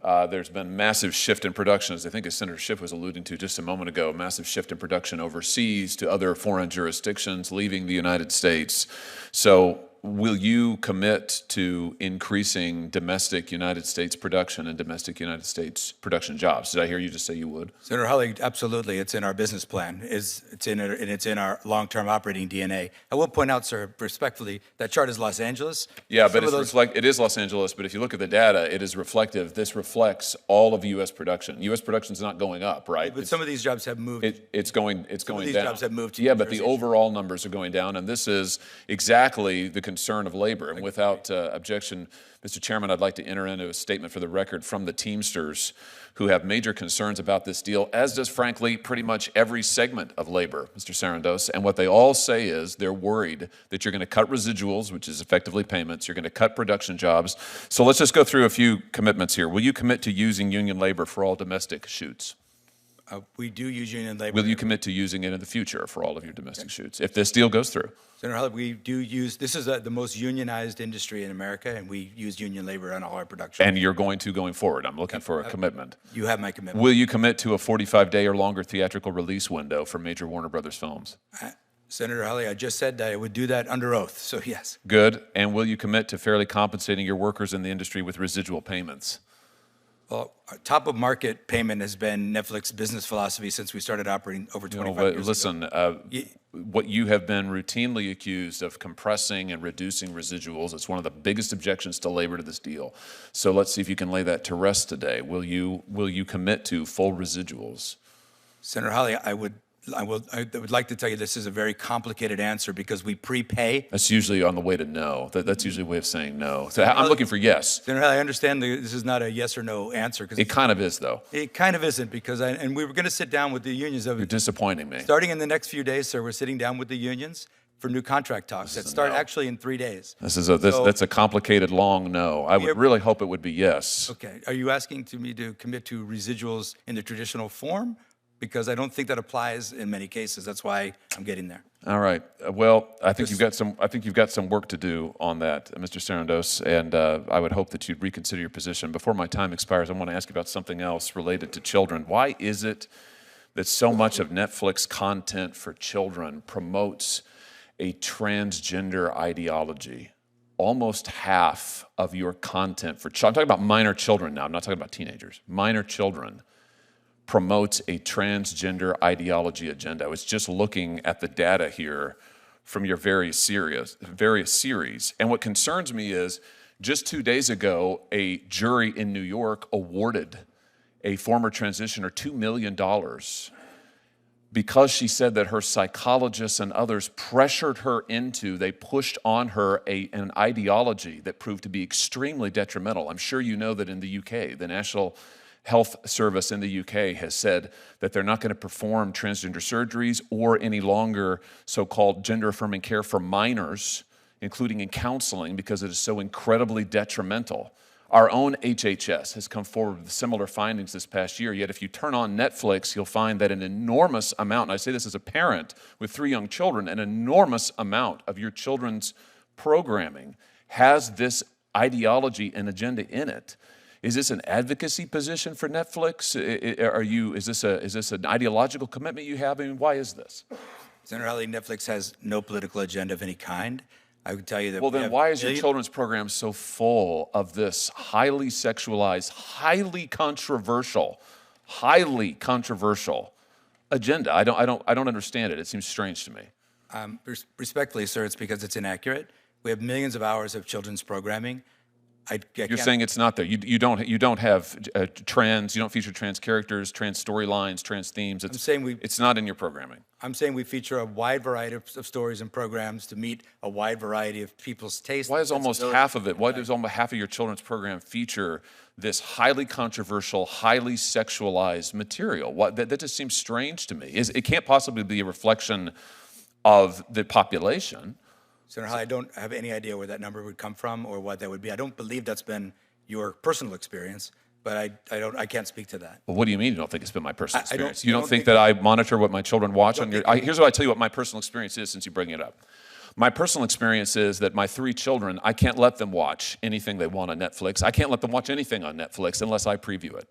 There's been massive shift in production, as I think as Senator Schiff was alluding to just a moment ago, massive shift in production overseas to other foreign jurisdictions, leaving the United States. So will you commit to increasing domestic United States production and domestic United States production jobs? Did I hear you just say you would? Senator Hawley, absolutely. It's in our business plan. It's in our long-term operating DNA. I will point out, sir, respectfully, that chart is Los Angeles. Yeah, but it is Los Angeles, but if you look at the data, it is reflective. This reflects all of U.S. production. U.S. production is not going up, right? But some of these jobs have moved. It's going Some of these down. jobs have moved to Yeah, New but the Jersey. overall numbers are going down, and this is exactly the concern of labor. And without objection, Mr. Chairman, I'd like to enter into a statement for the record from the Teamsters, who have major concerns about this deal, as does, frankly, pretty much every segment of labor, Mr. Sarandos. And what they all say is they're worried that you're going to cut residuals, which is effectively payments. You're going to cut production jobs. So let's just go through a few commitments here. Will you commit to using union labor for all domestic shoots? We do use union labor. Will you commit to using it in the future for all of your domestic shoots if this deal goes through? Senator Hawley, we do use, this is the most unionized industry in America, and we use union labor on all our production. And you're going forward. I'm looking for a commitment. You have my commitment. Will you commit to a 45-day or longer theatrical release window for major Warner Brothers films? Senator Hawley, I just said that I would do that under oath, so yes. Good. And will you commit to fairly compensating your workers in the industry with residual payments? Well, top of market payment has been Netflix's business philosophy since we started operating over 25 years Listen, ago. what you have been routinely accused of compressing and reducing residuals, it's one of the biggest objections to labor to this deal. So let's see if you can lay that to rest today. Will you commit to full residuals? Senator Hawley, I would like to tell you this is a very complicated answer because we prepay. That's usually on the way to no. That's usually a way of saying no. So I'm looking for yes. Senator Hawley, I understand this is not a yes or no answer. It kind of is, though. It kind of isn't because and we were going to sit down with the unions. You're disappointing me. Starting in the next few days, sir, we're sitting down with the unions for new contract talks that start actually in 3 days. That's a complicated, long no. I would really hope it would be yes. Okay. Are you asking me to commit to residuals in the traditional form? Because I don't think that applies in many cases. That's why I'm getting there. All right. Well, I think you've got some work to do on that, Mr. Sarandos, and I would hope that you'd reconsider your position. Before my time expires, I want to ask you about something else related to children. Why is it that so much of Netflix content for children promotes a transgender ideology? Almost half of your content for children, I'm talking about minor children now, I'm not talking about teenagers, minor children, promotes a transgender ideology agenda. I was just looking at the data here from your various series. And what concerns me is just 2 days ago, a jury in New York awarded a former transitioner $2 million because she said that her psychologists and others pressured her into, they pushed on her an ideology that proved to be extremely detrimental. I'm sure you know that in the UK, the National Health Service in the UK has said that they're not going to perform transgender surgeries or any longer so-called gender-affirming care for minors, including in counseling, because it is so incredibly detrimental. Our own HHS has come forward with similar findings this past year, yet if you turn on Netflix, you'll find that an enormous amount, and I say this as a parent with 3 young children, an enormous amount of your children's programming has this ideology and agenda in it. Is this an advocacy position for Netflix? Is this an ideological commitment you have? I mean, why is this? Senator Hawley, Netflix has no political agenda of any kind. I would tell you that. Well, then why is your children's program so full of this highly sexualized, highly controversial agenda? I don't understand it. It seems strange to me. Respectfully, sir, it's because it's inaccurate. We have millions of hours of children's programming. You're saying it's not there. You don't have trans. You don't feature trans characters, trans storylines, trans themes. It's not in your programming. I'm saying we feature a wide variety of stories and programs to meet a wide variety of people's tastes. Why is almost half of it? Why does almost half of your children's program feature this highly controversial, highly sexualized material? That just seems strange to me. It can't possibly be a reflection of the population. Senator Hawley, I don't have any idea where that number would come from or what that would be. I don't believe that's been your personal experience, but I can't speak to that. Well, what do you mean you don't think it's been my personal experience? You I don't think that I monitor what my children watch on your... Here's what I tell you what my personal experience is since you bring it up. My personal experience is that my 3 children, I can't let them watch anything they want on Netflix. I can't let them watch anything on Netflix unless I preview it,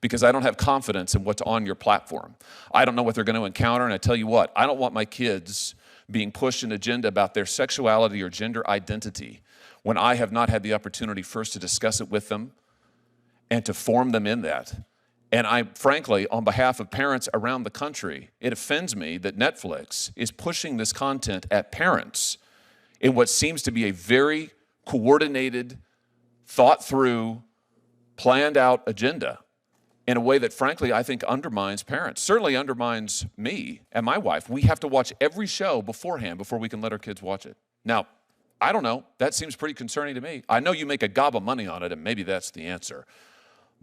because I don't have confidence in what's on your platform. I don't know what they're going to encounter, and I tell you what, I don't want my kids being pushed an agenda about their sexuality or gender identity when I have not had the opportunity first to discuss it with them and to form them in that. And I, frankly, on behalf of parents around the country, it offends me that Netflix is pushing this content at parents in what seems to be a very coordinated, thought through, planned out agenda in a way that, frankly, I think undermines parents, certainly undermines me and my wife. We have to watch every show beforehand before we can let our kids watch it. Now, I don't know. That seems pretty concerning to me. I know you make a gob of money on it, and maybe that's the answer.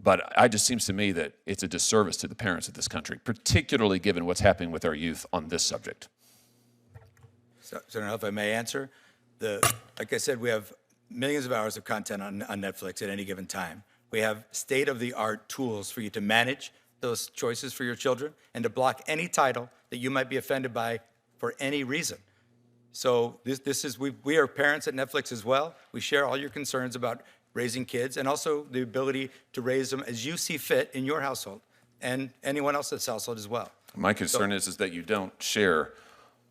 But it just seems to me that it's a disservice to the parents of this country, particularly given what's happening with our youth on this subject. Senator, if I may answer, like I said, we have millions of hours of content on Netflix at any given time. We have state-of-the-art tools for you to manage those choices for your children and to block any title that you might be offended by for any reason. So we are parents at Netflix as well. We share all your concerns about raising kids and also the ability to raise them as you see fit in your household and anyone else's household as well. My concern is that you don't share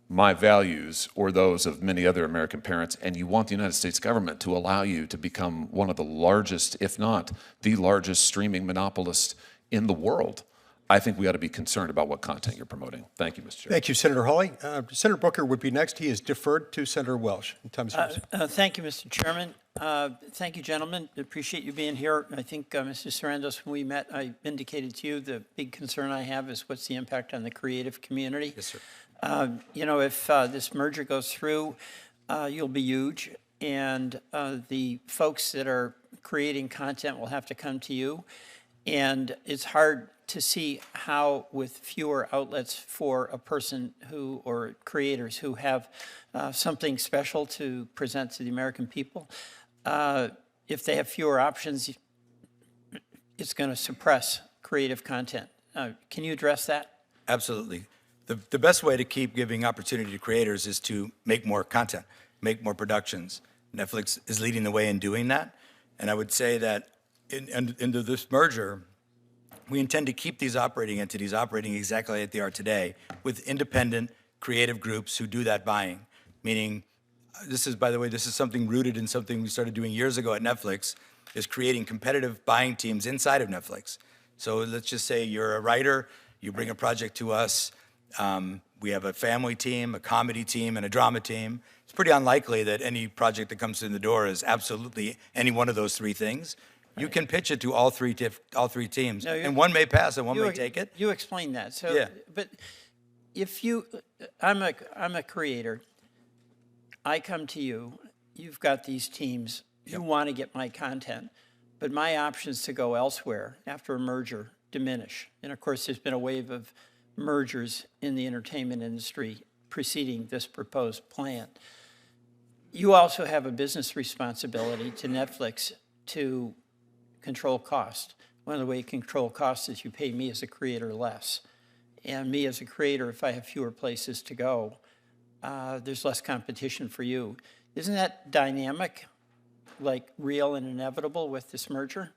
my values or those of many other American parents, and you want the United States government to allow you to become one of the largest, if not the largest, streaming monopolist in the world. I think we ought to be concerned about what content you're promoting. Thank you, Mr. Chair. Thank you, Senator Hawley. Senator Booker would be next. He is deferred to Senator Welsh. Thank you, Mr. Chairman. Thank you, gentlemen. Appreciate you being here. I think, Mr. Sarandos, when we met, I indicated to you the big concern I have is what's the impact on the creative community. Yes, sir. You know, if this merger goes through, you'll be huge, and the folks that are creating content will have to come to you, and it's hard to see how, with fewer outlets for a person who, or creators who have something special to present to the American people, if they have fewer options, it's going to suppress creative content. Can you address that? Absolutely. The best way to keep giving opportunity to creators is to make more content, make more productions. Netflix is leading the way in doing that. And I would say that into this merger, we intend to keep these operating entities operating exactly like they are today with independent creative groups who do that buying. Meaning, this is, by the way, this is something rooted in something we started doing years ago at Netflix, is creating competitive buying teams inside of Netflix. So let's just say you're a writer, you bring a project to us, we have a family team, a comedy team, and a drama team. It's pretty unlikely that any project that comes in the door is absolutely any one of those 3 things. You can pitch it to all three teams, no, and one may pass and one may take it. You explain that. So, yeah. But if I'm a creator. I come to you. You've got these teams. You want to get my content, but my options to go elsewhere after a merger diminish. And of course, there's been a wave of mergers in the entertainment industry preceding this proposed plan. You also have a business responsibility to Netflix to control cost. One of the ways you control cost is you pay me as a creator less. And me as a creator, if I have fewer places to go, there's less competition for you. Isn't that dynamic, like real and inevitable with this merger?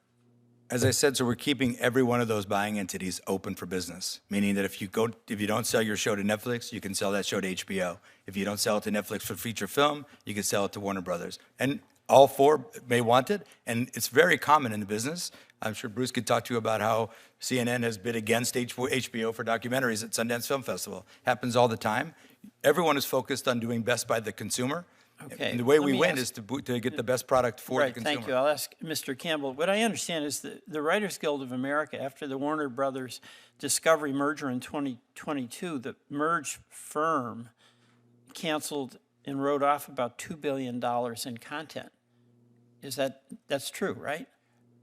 As I said, so we're keeping every one of those buying entities open for business, meaning that if you don't sell your show to Netflix, you can sell that show to HBO. If you don't sell it to Netflix for feature film, you can sell it to Warner Brothers. And all 4 may want it, and it's very common in the business. I'm sure Bruce could talk to you about how CNN has bid against HBO for documentaries at Sundance Film Festival. Happens all the time. Everyone is focused on doing best by the consumer, Okay. And the way let we me win ask- is to get the best product for the Right, consumer. thank you. I'll ask Mr. Campbell. What I understand is that the Writers Guild of America, after the Warner Brothers Discovery merger in 2022, the merged firm canceled and wrote off about $2 billion in content. That's true, right?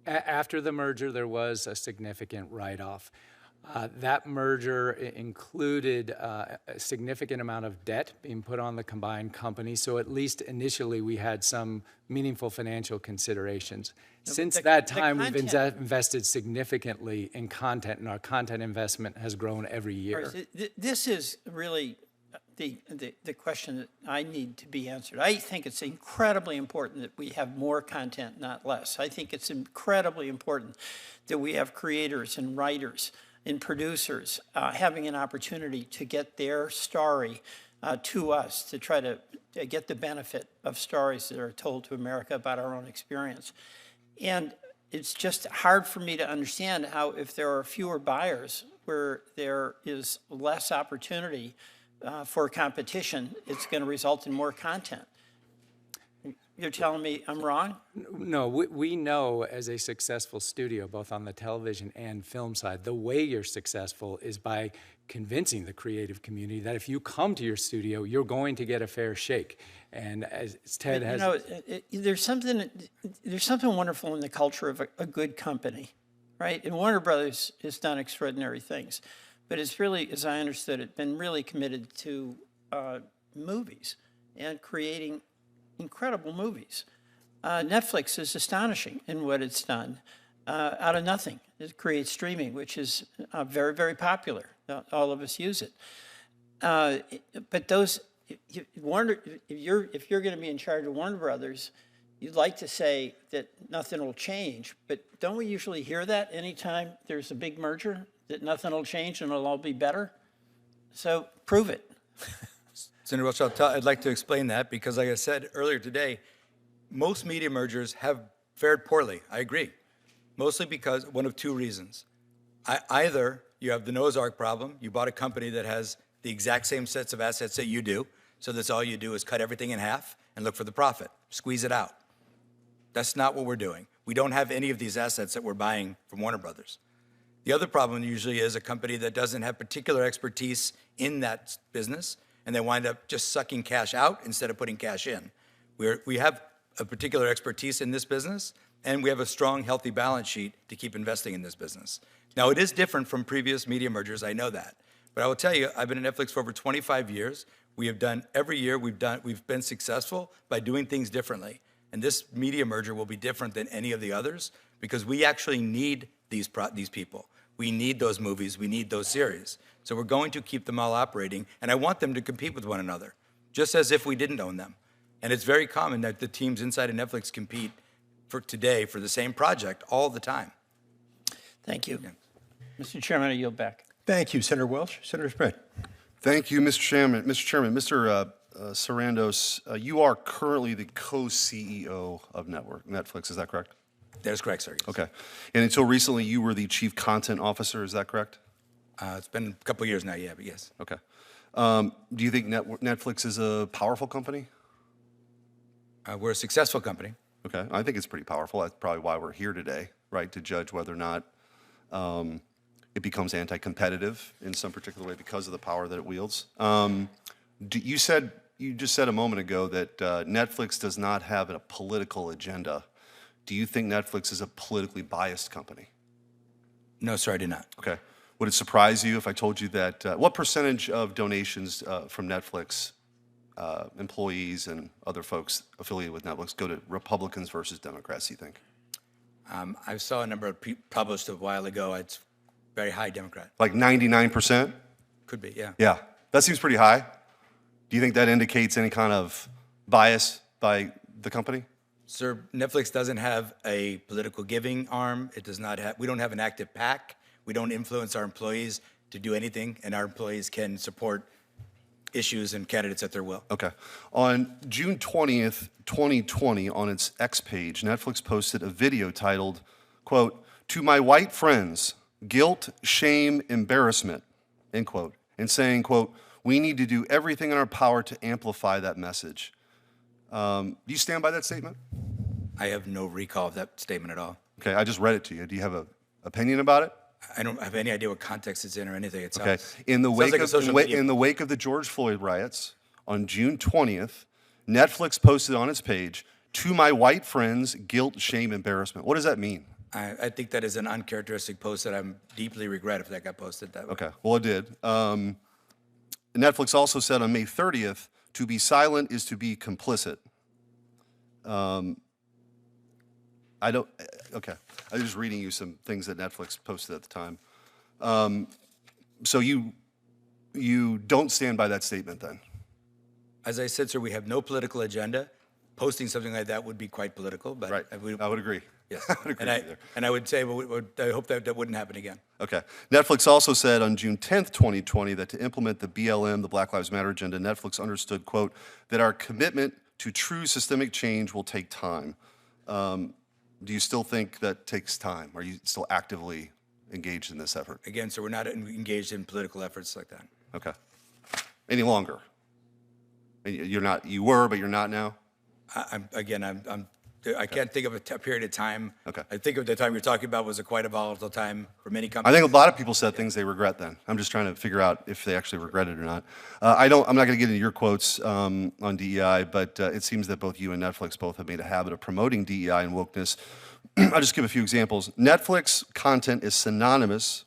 After the merger, there was a significant write-off. That merger included a significant amount of debt being put on the combined company, so at least initially we had some meaningful financial considerations. Since that time, we've invested significantly in content, and our content investment has grown every year. This is really the question that I need to be answered. I think it's incredibly important that we have more content, not less. I think it's incredibly important that we have creators and writers and producers having an opportunity to get their story to us, to try to get the benefit of stories that are told to America about our own experience. And it's just hard for me to understand how, if there are fewer buyers, where there is less opportunity for competition, it's going to result in more content. You're telling me I'm wrong? No, we know as a successful studio, both on the television and film side, the way you're successful is by convincing the creative community that if you come to your studio, you're going to get a fair shake. And as Ted has... There's something wonderful in the culture of a good company, right? And Warner Brothers has done extraordinary things. But it's really, as I understood it, been really committed to movies and creating incredible movies. Netflix is astonishing in what it's done. Out of nothing, it creates streaming, which is very, very popular. All of us use it. But those, if you're going to be in charge of Warner Brothers, you'd like to say that nothing will change. But don't we usually hear that anytime there's a big merger, that nothing will change and it'll all be better? So prove it. Senator Welch, I'd like to explain that because, like I said earlier today, most media mergers have fared poorly. I agree. Mostly because one of two reasons. Either you have the Noah's Ark problem, you bought a company that has the exact same sets of assets that you do, so that's all you do is cut everything in half and look for the profit, squeeze it out. That's not what we're doing. We don't have any of these assets that we're buying from Warner Brothers. The other problem usually is a company that doesn't have particular expertise in that business, and they wind up just sucking cash out instead of putting cash in. We have a particular expertise in this business, and we have a strong, healthy balance sheet to keep investing in this business. Now, it is different from previous media mergers, I know that. But I will tell you, I've been at Netflix for over 25 years. We have done, every year we've been successful by doing things differently. And this media merger will be different than any of the others because we actually need these people. We need those movies, we need those series. So we're going to keep them all operating, and I want them to compete with one another, just as if we didn't own them. And it's very common that the teams inside of Netflix compete for the same project all the time. Thank you. Yeah. Mr. Chairman, I yield back. Thank you, Senator Welch. Senator Smith. Thank you, Mr. Chairman. Mr. Sarandos, you are currently the co-CEO of Netflix, is that correct? That is correct, sir. Yes. Okay. And until recently, you were the chief content officer, is that correct? It's been a couple of years now, yeah, but yes. Okay. Do you think Netflix is a powerful company? We're a successful company. Okay. I think it's pretty powerful. That's probably why we're here today, right, to judge whether or not it becomes anti-competitive in some particular way because of the power that it wields. You just said a moment ago that Netflix does not have a political agenda. Do you think Netflix is a politically biased company? No, sir, I do not. Okay. Would it surprise you if I told you that, what percentage of donations from Netflix employees and other folks affiliated with Netflix go to Republicans versus Democrats, do you think? I saw a number published a while ago. It's very high Democrat. Like 99%? Could be, yeah. Yeah. That seems pretty high. Do you think that indicates any kind of bias by the company? Sir, Netflix doesn't have a political giving arm. It does not have, we don't have an active PAC. We don't influence our employees to do anything, and our employees can support issues and candidates at their will. Okay. On June 20th, 2020, on its X page, Netflix posted a video titled, quote, "To my white friends, guilt, shame, embarrassment," end quote, and saying, quote, "We need to do everything in our power to amplify that message." Do you stand by that statement? I have no recall of that statement at all. Okay, I just read it to you. Do you have an opinion about it? I don't have any idea what context it's in or anything. It sounds, Okay. In the sounds wake like a of social media in the wake of the George Floyd riots on June 20th, Netflix posted on its page, "To my white friends, guilt, shame, embarrassment." What does that mean? I think that is an uncharacteristic post that I'm deeply regret if that got posted that way. Okay. Well, it did. Netflix also said on May 30th, "To be silent is to be complicit." I don't. Okay. I was just reading you some things that Netflix posted at the time. So you don't stand by that statement then? As I said, sir, we have no political agenda. Posting something like that would be quite political, but Right. I would agree. yes. I would agree with you there. And I would say, I hope that wouldn't happen again. Okay. Netflix also said on June 10th, 2020, that to implement the BLM, the Black Lives Matter agenda, Netflix understood, quote, that our commitment to true systemic change will take time. Do you still think that takes time? Are you still actively engaged in this effort? Again, sir, we're not engaged in political efforts like that. Okay. Any longer? And you're not, you were, but you're not now? I can't think of a period of time. Okay. I think of the time you're talking about was quite a volatile time for many companies. I think a lot of people said things they regret then. I'm just trying to figure out if they actually regret it or not. I'm not going to get into your quotes on DEI, but it seems that both you and Netflix both have made a habit of promoting DEI and wokeness. I'll just give a few examples. Netflix content is synonymous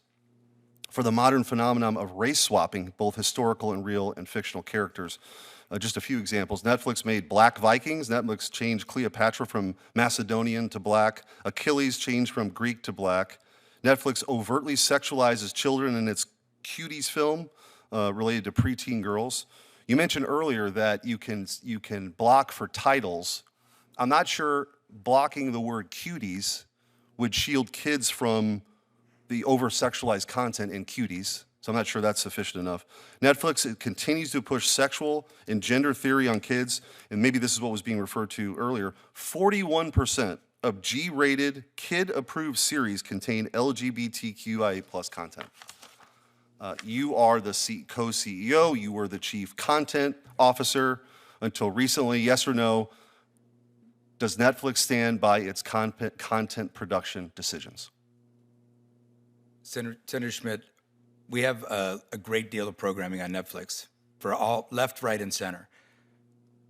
for the modern phenomenon of race swapping, both historical and real and fictional characters. Just a few examples. Netflix made Black Vikings. Netflix changed Cleopatra from Macedonian to black. Achilles changed from Greek to black. Netflix overtly sexualizes children in its Cuties film related to preteen girls. You mentioned earlier that you can block for titles. I'm not sure blocking the word cuties would shield kids from the over-sexualized content in Cuties. So I'm not sure that's sufficient enough. Netflix continues to push sexual and gender theory on kids, and maybe this is what was being referred to earlier. 41% of G-rated, kid-approved series contain LGBTQIA+ content. You are the co-CEO, you were the chief content officer until recently. Yes or no, does Netflix stand by its content production decisions? Senator Schmidt, we have a great deal of programming on Netflix for all left, right, and center.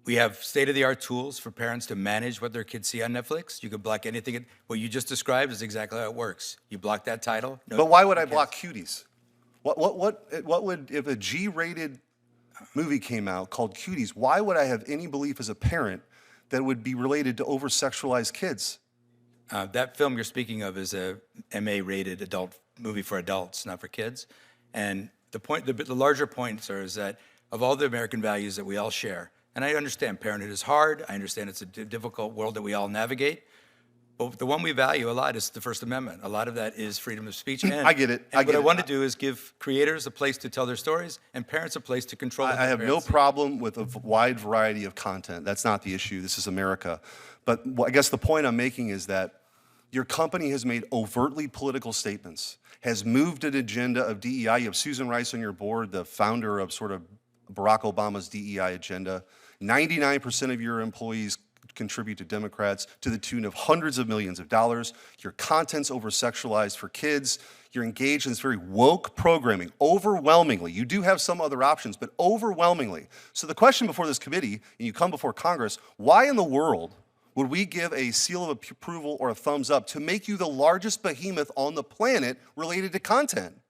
We have state-of-the-art tools for parents to manage what their kids see on Netflix. You can block anything. What you just described is exactly how it works. You block that title. No, but why would I block Cuties? What would, if a G-rated movie came out called Cuties, why would I have any belief as a parent that would be related to over-sexualized kids? That film you're speaking of is a MA-rated adult movie for adults, not for kids. And the larger point, sir, is that of all the American values that we all share, and I understand parenthood is hard, I understand it's a difficult world that we all navigate, but the one we value a lot is the First Amendment. A lot of that is freedom of speech. And, I get it. What I want to do is give creators a place to tell their stories and parents a place to control I have no problem with a wide variety of content. That's not the issue. This is America. But I guess the point I'm making is that your company has made overtly political statements, has moved an agenda of DEI. You have Susan Rice on your board, the founder of sort of Barack Obama's DEI agenda. 99% of your employees contribute to Democrats to the tune of hundreds of millions of dollars. Your content's over-sexualized for kids. You're engaged in this very woke programming, overwhelmingly. You do have some other options, but overwhelmingly. So the question before this committee, and you come before Congress, why in the world would we give a seal of approval or a thumbs up to make you the largest behemoth on the planet related to content?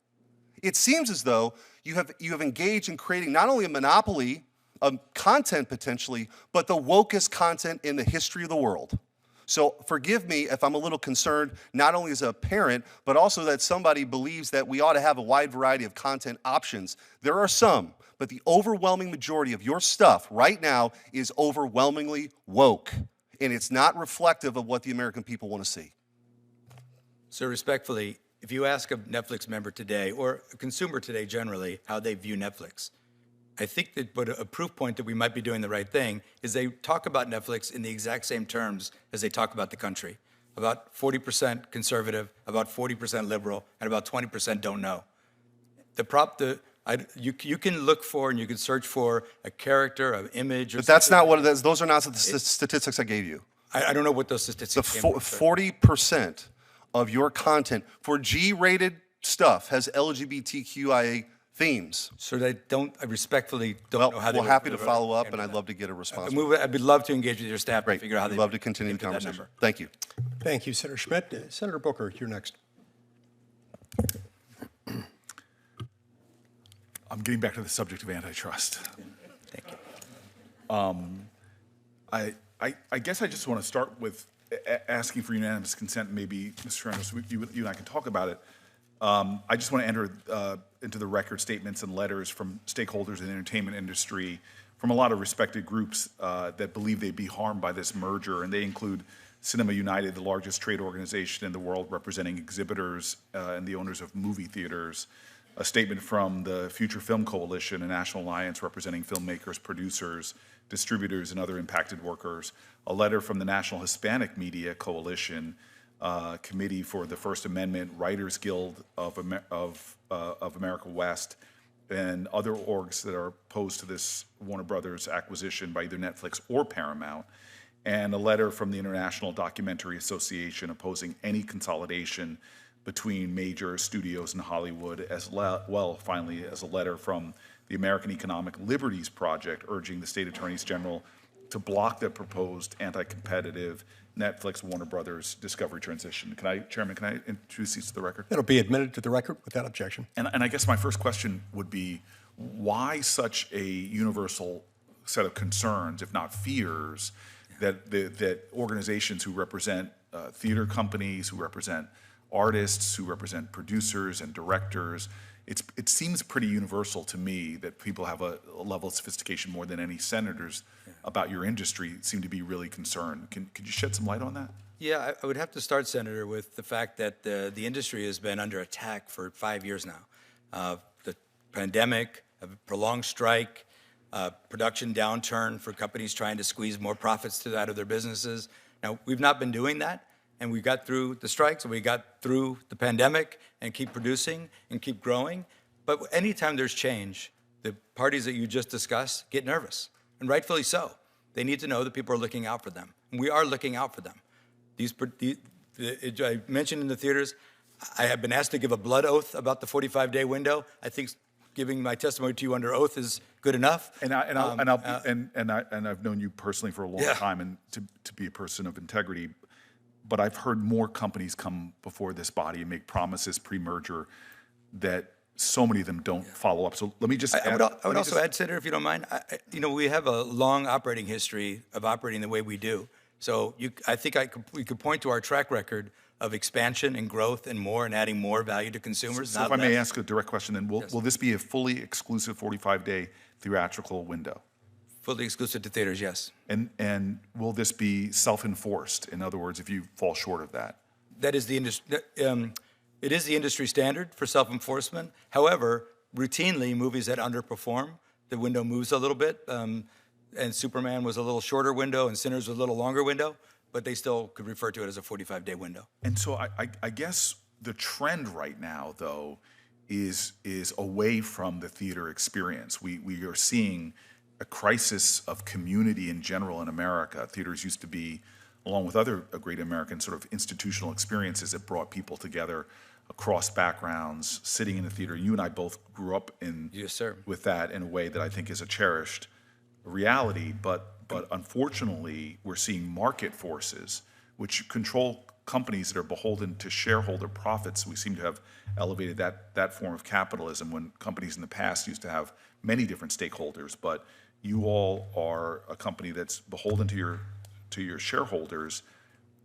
It seems as though you have engaged in creating not only a monopoly of content potentially, but the wokest content in the history of the world. So forgive me if I'm a little concerned, not only as a parent, but also that somebody believes that we ought to have a wide variety of content options. There are some, but the overwhelming majority of your stuff right now is overwhelmingly woke. And it's not reflective of what the American people want to see. So respectfully, if you ask a Netflix member today, or a consumer today generally, how they view Netflix, I think that a proof point that we might be doing the right thing is they talk about Netflix in the exact same terms as they talk about the country. About 40% conservative, about 40% liberal, and about 20% don't know. You can look for and you can search for a character, an image. But that's not what it is. Those are not the statistics I gave you. I don't know what those statistics The came from, 40% of your content for G-rated stuff has LGBTQIA themes. So I respectfully don't Well, know how they we're happy to would- follow up, and I'd love to get a response. I'd love to engage with your staff Great. to figure out how I'd they love to continue the get to that conversation. number. Thank you. Thank you, Senator Schmidt. Senator Booker, you're next. I'm getting back to the subject of antitrust. Thank you. I guess I just want to start with asking for unanimous consent. Maybe, Mr. Sarandos, you and I can talk about it. I just want to enter into the record statements and letters from stakeholders in the entertainment industry, from a lot of respected groups that believe they'd be harmed by this merger, and they include Cinema United, the largest trade organization in the world representing exhibitors and the owners of movie theaters, a statement from the Future Film Coalition, a national alliance representing filmmakers, producers, distributors, and other impacted workers, a letter from the National Hispanic Media Coalition, Committee for the First Amendment, Writers Guild of America West, and other orgs that are opposed to this Warner Brothers acquisition by either Netflix or Paramount, and a letter from the International Documentary Association opposing any consolidation between major studios in Hollywood, as well, finally, as a letter from the American Economic Liberties Project urging the state attorneys general to block the proposed anti-competitive Netflix Warner Brothers Discovery transition. Chairman, can I introduce these to the record? It'll be admitted to the record without objection. And I guess my first question would be, why such a universal set of concerns, if not fears, that organizations who represent theater companies, who represent artists, who represent producers and directors, it seems pretty universal to me that people have a level of sophistication more than any senators about your industry seem to be really concerned. Could you shed some light on that? Yeah, I would have to start, Senator, with the fact that the industry has been under attack for 5 years now. The pandemic, a prolonged strike, production downturn for companies trying to squeeze more profits out of their businesses. Now, we've not been doing that, and we got through the strikes, and we got through the pandemic, and keep producing and keep growing. But anytime there's change, the parties that you just discussed get nervous, and rightfully so. They need to know that people are looking out for them, and we are looking out for them. I mentioned in the theaters, I have been asked to give a blood oath about the 45-day window. I think giving my testimony to you under oath is good enough. And I've known you personally for a long time, and to be a person of integrity. But I've heard more companies come before this body and make promises pre-merger that so many of them don't follow up. So let me just add. I would also add, Senator, if you don't mind, we have a long operating history of operating the way we do. So I think we could point to our track record of expansion and growth and more and adding more value to consumers. So if I may ask a direct question, then will this be a fully exclusive 45-day theatrical window? Fully exclusive to theaters, yes. And will this be self-enforced? In other words, if you fall short of that? That is the industry. It is the industry standard for self-enforcement. However, routinely, movies that underperform, the window moves a little bit. And Superman was a little shorter window, and Sinners was a little longer window, but they still could refer to it as a 45-day window. And so I guess the trend right now, though, is away from the theater experience. We are seeing a crisis of community in general in America. Theaters used to be, along with other great American sort of institutional experiences that brought people together across backgrounds, sitting in the theater. You and I both grew up with that in a way that I think is a cherished reality. But unfortunately, we're seeing market forces which control companies that are beholden to shareholder profits. We seem to have elevated that form of capitalism when companies in the past used to have many different stakeholders. But you all are a company that's beholden to your shareholders,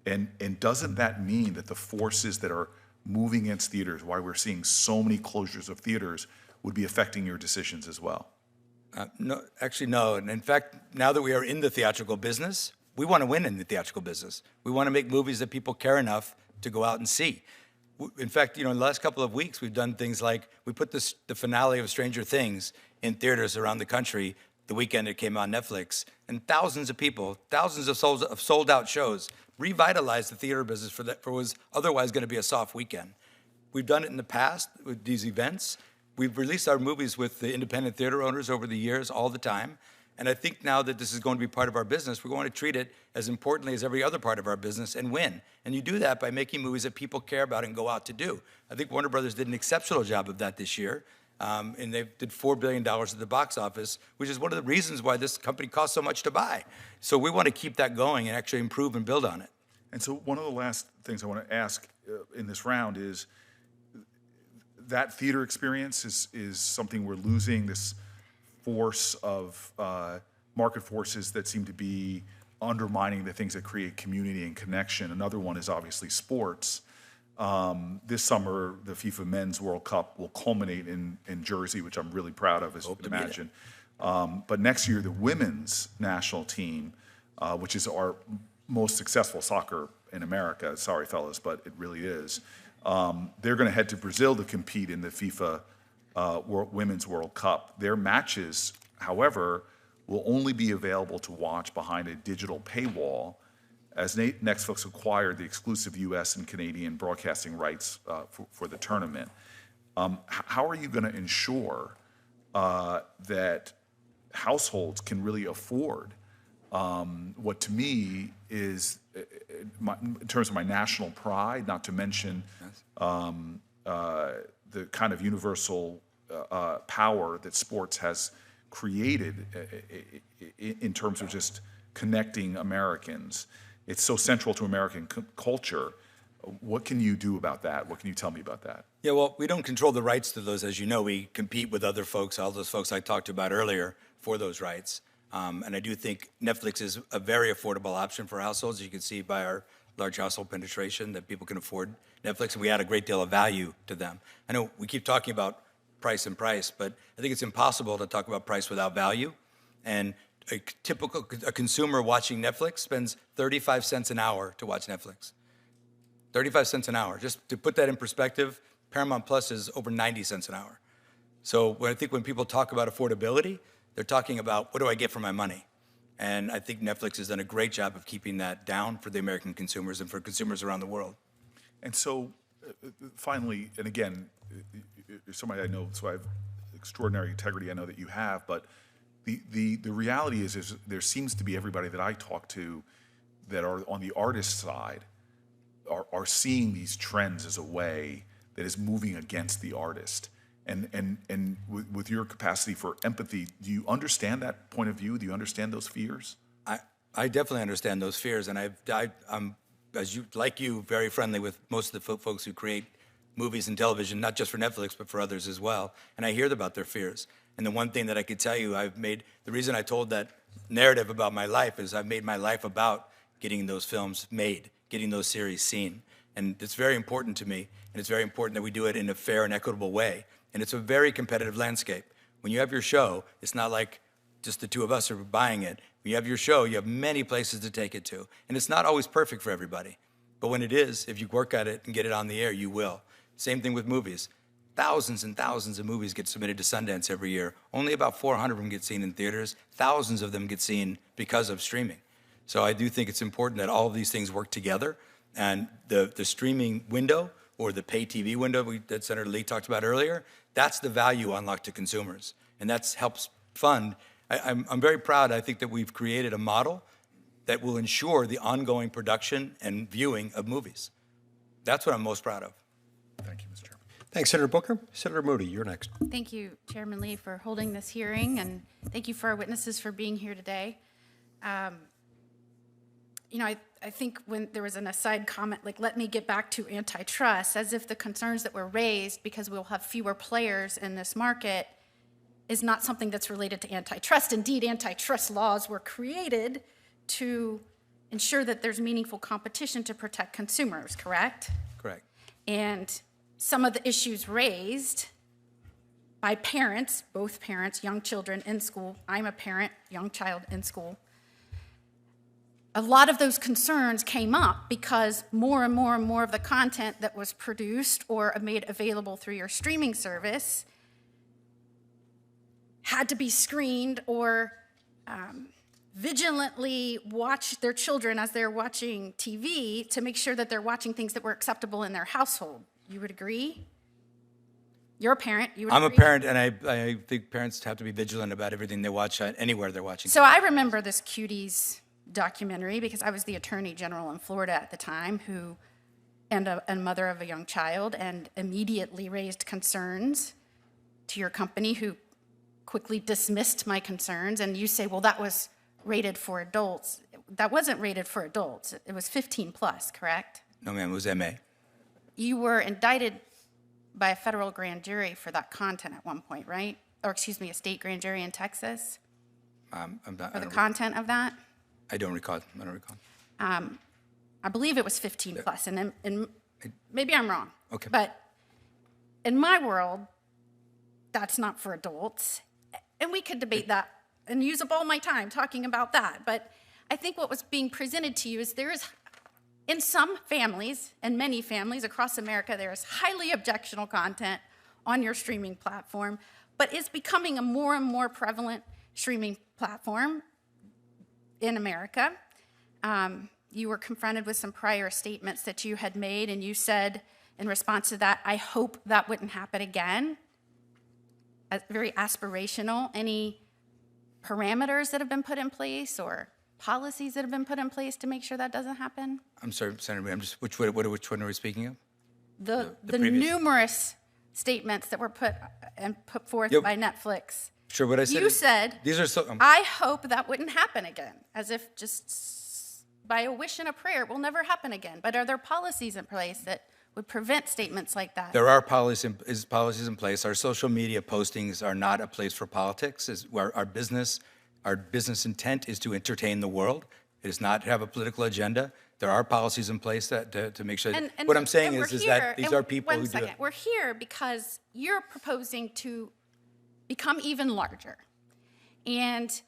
and doesn't that mean that the forces that are moving against theaters, why we're seeing so many closures of theaters, would be affecting your decisions as well? No, actually, no. And in fact, now that we are in the theatrical business, we want to win in the theatrical business. We want to make movies that people care enough to go out and see. In fact, in the last couple of weeks, we've done things like we put the finale of Stranger Things in theaters around the country the weekend it came on Netflix, and thousands of people, thousands of sold-out shows, revitalized the theater business for what was otherwise going to be a soft weekend. We've done it in the past with these events. we've released our movies with the independent theater owners over the years all the time. And I think now that this is going to be part of our business, we're going to treat it as importantly as every other part of our business and win. And you do that by making movies that people care about and go out to do. I think Warner Brothers did an exceptional job of that this year. And they did $4 billion at the box office, which is one of the reasons why this company costs so much to buy. So we want to keep that going and actually improve and build on it. And so one of the last things I want to ask in this round is that theater experience is something we're losing, this force of market forces that seem to be undermining the things that create community and connection. Another one is obviously sports. This summer, the FIFA Men's World Cup will culminate in Jersey, which I'm really proud of, as you can imagine. But next year, the women's national team, which is our most successful soccer in America, sorry fellas, but it really is, they're going to head to Brazil to compete in the FIFA Women's World Cup. Their matches, however, will only be available to watch behind a digital paywall, as Netflix acquired the exclusive U.S. and Canadian broadcasting rights for the tournament. How are you going to ensure that households can really afford what to me is, in terms of my national pride, not to mention the kind of universal power that sports has created in terms of just connecting Americans? It's so central to American culture. What can you do about that? What can you tell me about that? Yeah, well, we don't control the rights to those. As you know, we compete with other folks, all those folks I talked about earlier, for those rights. And I do think Netflix is a very affordable option for households. As you can see by our large household penetration, that people can afford Netflix, and we add a great deal of value to them. I know we keep talking about price, but I think it's impossible to talk about price without value. And a consumer watching Netflix spends 35 cents an hour to watch Netflix. 35 cents an hour. Just to put that in perspective, Paramount Plus is over 90 cents an hour. So I think when people talk about affordability, they're talking about, what do I get for my money? And I think Netflix has done a great job of keeping that down for the American consumers and for consumers around the world. And so, finally, and again, you're somebody I know, so I have extraordinary integrity, I know that you have, but the reality is there seems to be everybody that I talk to that are on the artist side are seeing these trends as a way that is moving against the artist. And with your capacity for empathy, do you understand that point of view? Do you understand those fears? I definitely understand those fears, and I'm, as you, like you, very friendly with most of the folks who create movies and television, not just for Netflix, but for others as well. And I hear about their fears. And the one thing that I could tell you, the reason I told that narrative about my life is I've made my life about getting those films made, getting those series seen. And it's very important to me, and it's very important that we do it in a fair and equitable way. And it's a very competitive landscape. When you have your show, it's not like just the two of us are buying it. When you have your show, you have many places to take it to. And it's not always perfect for everybody. But when it is, if you work at it and get it on the air, you will. Same thing with movies. Thousands and thousands of movies get submitted to Sundance every year. Only about 400 of them get seen in theaters. Thousands of them get seen because of streaming. So I do think it's important that all of these things work together. And the streaming window, or the pay TV window that Senator Lee talked about earlier, that's the value unlocked to consumers. And that helps fund. I'm very proud, I think, that we've created a model that will ensure the ongoing production and viewing of movies. That's what I'm most proud of. Thank you, Mr. Chairman. Thanks, Senator Booker. Senator Moody, you're next. Thank you, Chairman Lee, for holding this hearing, and thank you for our witnesses for being here today. I think when there was an aside comment, like, let me get back to antitrust, as if the concerns that were raised because we'll have fewer players in this market is not something that's related to antitrust. Indeed, antitrust laws were created to ensure that there's meaningful competition to protect consumers, correct? Correct. And some of the issues raised by parents, both parents, young children in school, I'm a parent, young child in school, a lot of those concerns came up because more and more and more of the content that was produced or made available through your streaming service had to be screened or vigilantly watch their children as they're watching TV to make sure that they're watching things that were acceptable in their household. You would agree? You're a parent. You would I'm a agree? parent, and I think parents have to be vigilant about everything they watch anywhere they're watching. So I remember this Cuties documentary because I was the attorney general in Florida at the time, and mother of a young child, and immediately raised concerns to your company, who quickly dismissed my concerns. And you say, well, that was rated for adults. That wasn't rated for adults. It was 15 plus, correct? No, ma'am, it was MA. You were indicted by a federal grand jury for that content at one point, right? Or excuse me, a state grand jury in Texas I'm not, for the content of that? I don't recall. I don't recall. I believe it was 15 plus, and maybe I'm wrong. Okay. But in my world, that's not for adults. And we could debate that and use up all my time talking about that. But I think what was being presented to you is there is, in some families, and many families across America, there is highly objectionable content on your streaming platform, but it's becoming a more and more prevalent streaming platform in America. You were confronted with some prior statements that you had made, and you said in response to that, I hope that wouldn't happen again. Very aspirational. Any parameters that have been put in place or policies that have been put in place to make sure that doesn't happen? I'm sorry, Senator. I'm just which one are we speaking of? The previous- numerous statements that were put forth Yep. by Netflix. Sure, what I said. You said, these are so. I hope that wouldn't happen again, as if just by a wish and a prayer, it will never happen again. But are there policies in place that would prevent statements like that? There are policies in place. Our social media postings are not a place for politics. Our business intent is to entertain the world. It is not to have a political agenda. There are policies in place that to make sure. What I'm saying is that these are people who do it. We're here because you're proposing to become even larger. And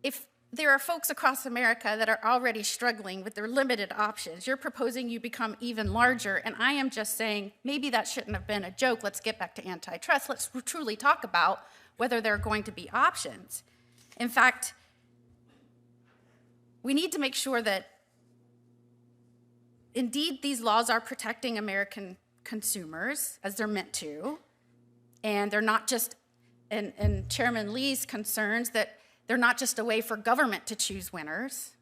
if there are folks across America that are already struggling with their limited options, you're proposing you become even larger, and I am just saying maybe that shouldn't have been a joke. Let's get back to antitrust. Let's truly talk about whether there are going to be options. In fact, we need to make sure that indeed these laws are protecting American consumers as they're meant to, and they're not just, and Chairman Lee's concerns that they're not just a way for government to choose winners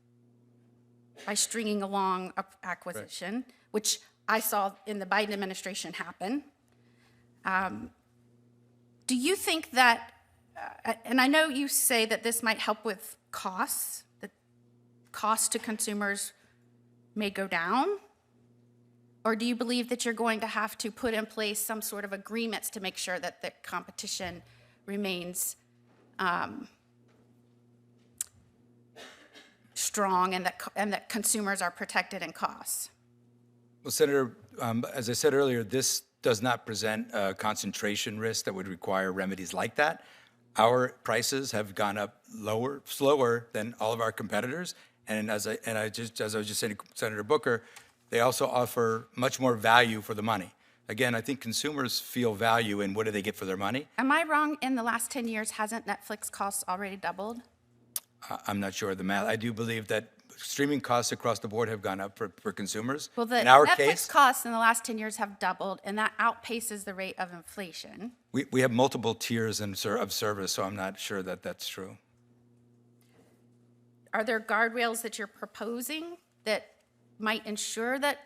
by stringing along acquisition, right, which I saw in the Biden administration happen. Do you think that, and I know you say that this might help with costs, that costs to consumers may go down, or do you believe that you're going to have to put in place some sort of agreements to make sure that the competition remains strong and that consumers are protected in costs? Well, Senator, as I said earlier, this does not present a concentration risk that would require remedies like that. Our prices have gone up slower than all of our competitors, and as I was just saying to Senator Booker, they also offer much more value for the money. Again, I think consumers feel value in what do they get for their money. Am I wrong? In the last 10 years, hasn't Netflix costs already doubled? I'm not sure of the math. I do believe that streaming costs across the board have gone up for consumers. Well, the in our Netflix case, costs in the last 10 years have doubled, and that outpaces the rate of inflation. we have multiple tiers of service, so I'm not sure that that's true. Are there guardrails that you're proposing that might ensure that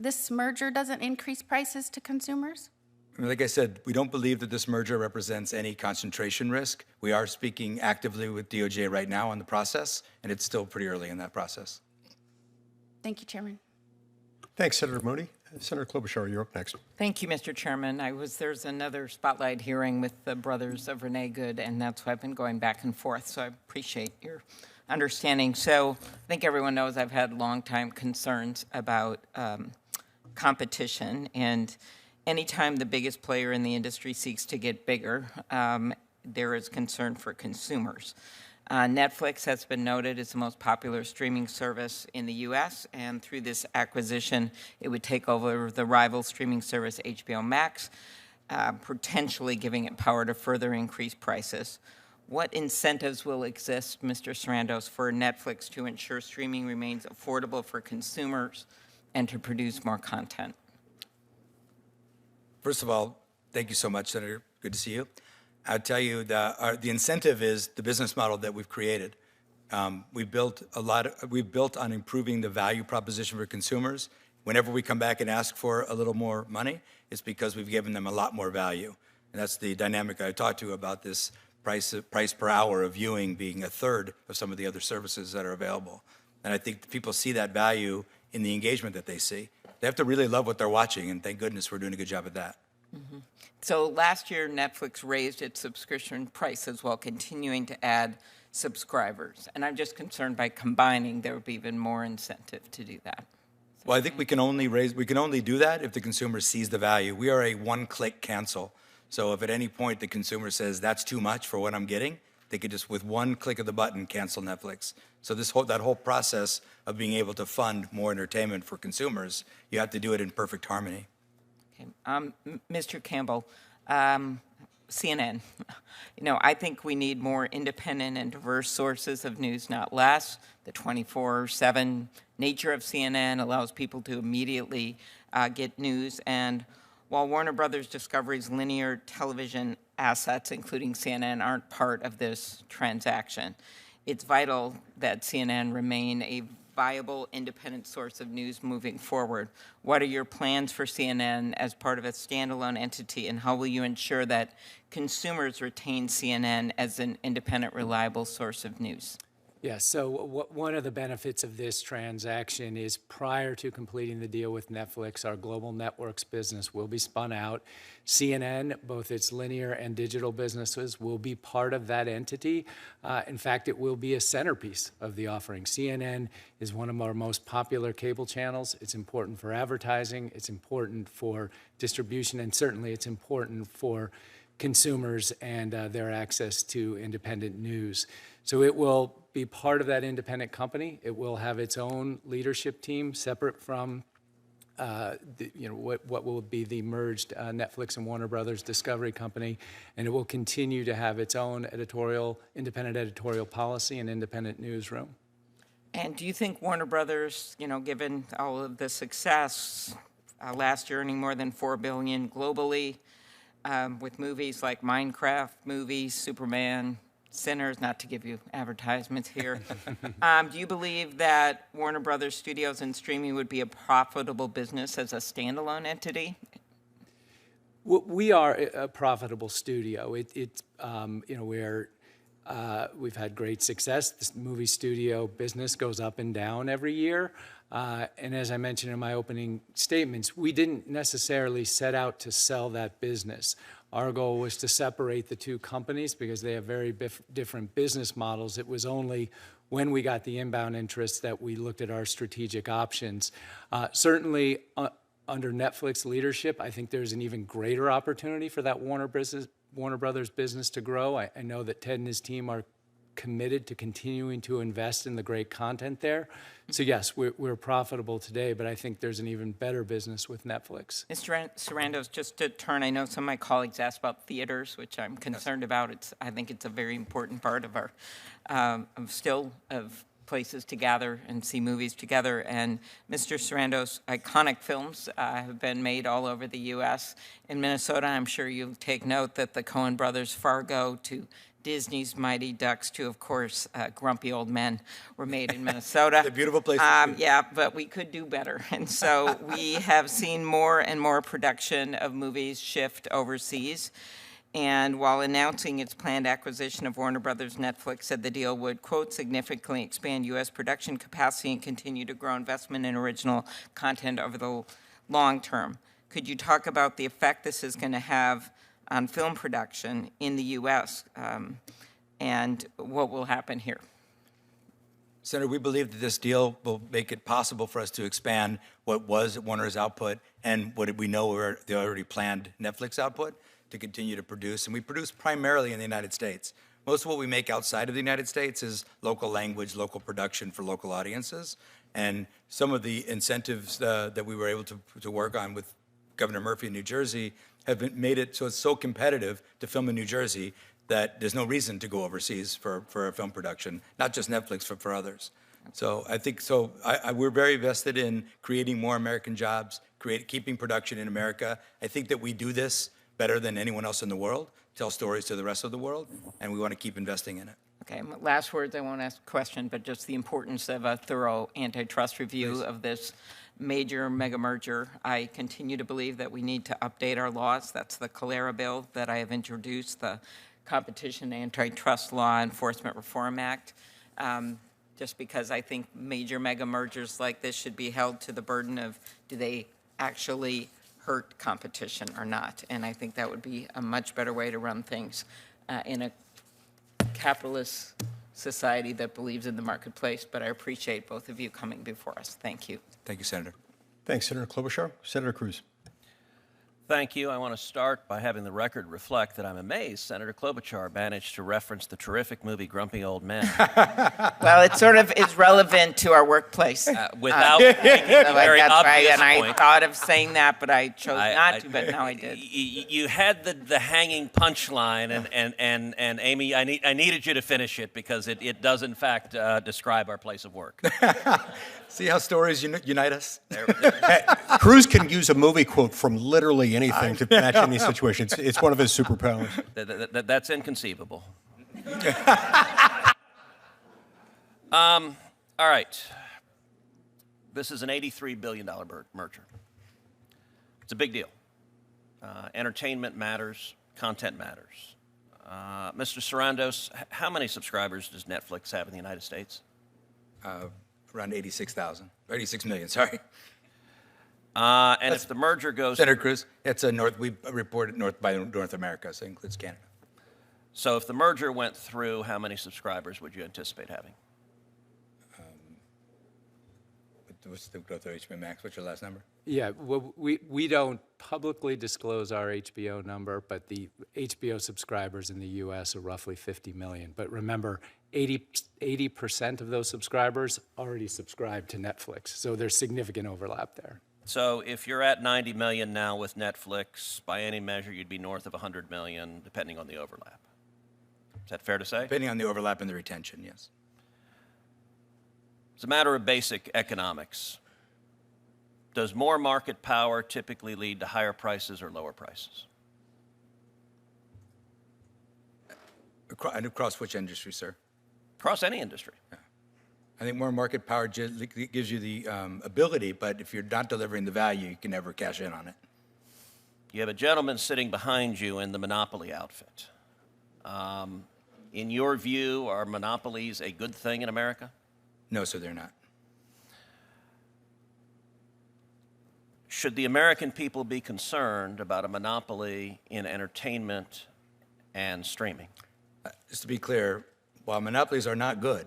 this merger doesn't increase prices to consumers? I mean, like I said, we don't believe that this merger represents any concentration risk. We are speaking actively with DOJ right now on the process, and it's still pretty early in that process. Thank you, Chairman. Thanks, Senator Mooney. Senator Klobuchar, you're up next. Thank you, Mr. Chairman. There's another spotlight hearing with the brothers of Renee Good, and that's why I've been going back and forth, so I appreciate your understanding. So I think everyone knows I've had long-time concerns about competition, and anytime the biggest player in the industry seeks to get bigger, there is concern for consumers. Netflix has been noted as the most popular streaming service in the U.S., and through this acquisition, it would take over the rival streaming service HBO Max, potentially giving it power to further increase prices. What incentives will exist, Mr. Sarandos, for Netflix to ensure streaming remains affordable for consumers and to produce more content? First of all, Thank you so much, Senator. Good to see you. I'll tell you, the incentive is the business model that we've created. We've built on improving the value proposition for consumers. Whenever we come back and ask for a little more money, it's because we've given them a lot more value. And that's the dynamic I talked to you about, this price per hour of viewing being a third of some of the other services that are available. And I think people see that value in the engagement that they see. They have to really love what they're watching, and thank goodness we're doing a good job at that. Mm-hmm. So last year, Netflix raised its subscription prices while continuing to add subscribers. And I'm just concerned by combining, there would be even more incentive to do that. Well, I think we can only do that if the consumer sees the value. We are a one-click cancel. So if at any point the consumer says, that's too much for what I'm getting, they could just, with one click of the button, cancel Netflix. So that whole process of being able to fund more entertainment for consumers, you have to do it in perfect harmony. Okay. Mr. Campbell, CNN. I think we need more independent and diverse sources of news, not less. The 24/7 nature of CNN allows people to immediately get news. And while Warner Brothers Discovery's linear television assets, including CNN, aren't part of this transaction, it's vital that CNN remain a viable, independent source of news moving forward. What are your plans for CNN as part of a standalone entity, and how will you ensure that consumers retain CNN as an independent, reliable source of news? Yes, so one of the benefits of this transaction is prior to completing the deal with Netflix, our global networks business will be spun out. CNN, both its linear and digital businesses, will be part of that entity. In fact, it will be a centerpiece of the offering. CNN is one of our most popular cable channels. It's important for advertising, it's important for distribution, and certainly it's important for consumers and their access to independent news. So it will be part of that independent company. It will have its own leadership team separate from what will be the merged Netflix and Warner Brothers Discovery Company, and it will continue to have its own independent editorial policy and independent newsroom. And do you think Warner Brothers, given all of the success, last year earning more than $4 billion globally, with movies like Minecraft movies, Superman, Sinners, not to give you advertisements here. Do you believe that Warner Brothers Studios and streaming would be a profitable business as a standalone entity? We are a profitable studio. We've had great success. The movie studio business goes up and down every year. And as I mentioned in my opening statements, we didn't necessarily set out to sell that business. Our goal was to separate the two companies because they have very different business models. It was only when we got the inbound interest that we looked at our strategic options. Certainly, under Netflix leadership, I think there's an even greater opportunity for that Warner Brothers business to grow. I know that Ted and his team are committed to continuing to invest in the great content there. So yes, we're profitable today, but I think there's an even better business with Netflix. Mr. Sarandos, just to turn, I know some of my colleagues asked about theaters, which I'm concerned about. I think it's a very important part of our, of places to gather and see movies together. And Mr. Sarandos, iconic films have been made all over the U.S. In Minnesota, I'm sure you take note that the Coen brothers, Fargo, to Disney's Mighty Ducks, to, of course, Grumpy Old Men, were made in Minnesota. It's a beautiful place. Yeah, but we could do better. And so we have seen more and more production of movies shift overseas. And while announcing its planned acquisition of Warner Brothers, Netflix said the deal would, quote, significantly expand U.S. production capacity and continue to grow investment in original content over the long term. Could you talk about the effect this is going to have on film production in the U.S. And what will happen here? Senator, we believe that this deal will make it possible for us to expand what was Warner's output and what we know were the already planned Netflix output to continue to produce. And we produce primarily in the United States. Most of what we make outside of the United States is local language, local production for local audiences. And some of the incentives that we were able to work on with Governor Murphy in New Jersey have made it so it's so competitive to film in New Jersey that there's no reason to go overseas for a film production, not just Netflix, but for others. So I think we're very vested in creating more American jobs, keeping production in America. I think that we do this better than anyone else in the world, tell stories to the rest of the world, and we want to keep investing in it. Okay, last words, I won't ask a question, but just the importance of a thorough antitrust review of this major mega merger. I continue to believe that we need to update our laws. That's the Calera bill that I have introduced, the Competition Antitrust Law Enforcement Reform Act, just because I think major mega mergers like this should be held to the burden of, do they actually hurt competition or not? And I think that would be a much better way to run things in a capitalist society that believes in the marketplace. But I appreciate both of you coming before us. Thank you. Thank you, Senator. Thanks, Senator Klobuchar. Senator Cruz. Thank you. I want to start by having the record reflect that I'm amazed Senator Klobuchar managed to reference the terrific movie Grumpy Old Men Well, it sort of is relevant to our workplace. without making a very that's right, obvious and I point. thought of saying that, but I chose not to, but now I did. You had the hanging punchline, and Amy, I needed you to finish it because it does in fact describe our place of work. See how stories unite us? Cruz can use a movie quote from literally anything to match any situation. It's one of his superpowers. That's inconceivable. All right. This is an $83 billion merger. It's a big deal. Entertainment matters. Content matters. Mr. Sarandos, how many subscribers does Netflix have in the United States? Around 86,000, 86 million, sorry. And if the merger goes... Senator Cruz, it's we reported by North America, so it includes Canada. So if the merger went through, how many subscribers would you anticipate having? What's the growth of HBO Max? What's your last number? Yeah, well, we don't publicly disclose our HBO number, but the HBO subscribers in the U.S. are roughly 50 million. But remember, 80% of those subscribers already subscribe to Netflix, so there's significant overlap there. So if you're at 90 million now with Netflix, by any measure, you'd be north of 100 million, depending on the overlap. Is that fair to say? Depending on the overlap and the retention, yes. It's a matter of basic economics. Does more market power typically lead to higher prices or lower prices? Across which industry, sir? Across any industry. Yeah. I think more market power gives you the ability, but if you're not delivering the value, you can never cash in on it. You have a gentleman sitting behind you in the monopoly outfit. In your view, are monopolies a good thing in America? No, sir, they're not. Should the American people be concerned about a monopoly in entertainment and streaming? Just to be clear, while monopolies are not good,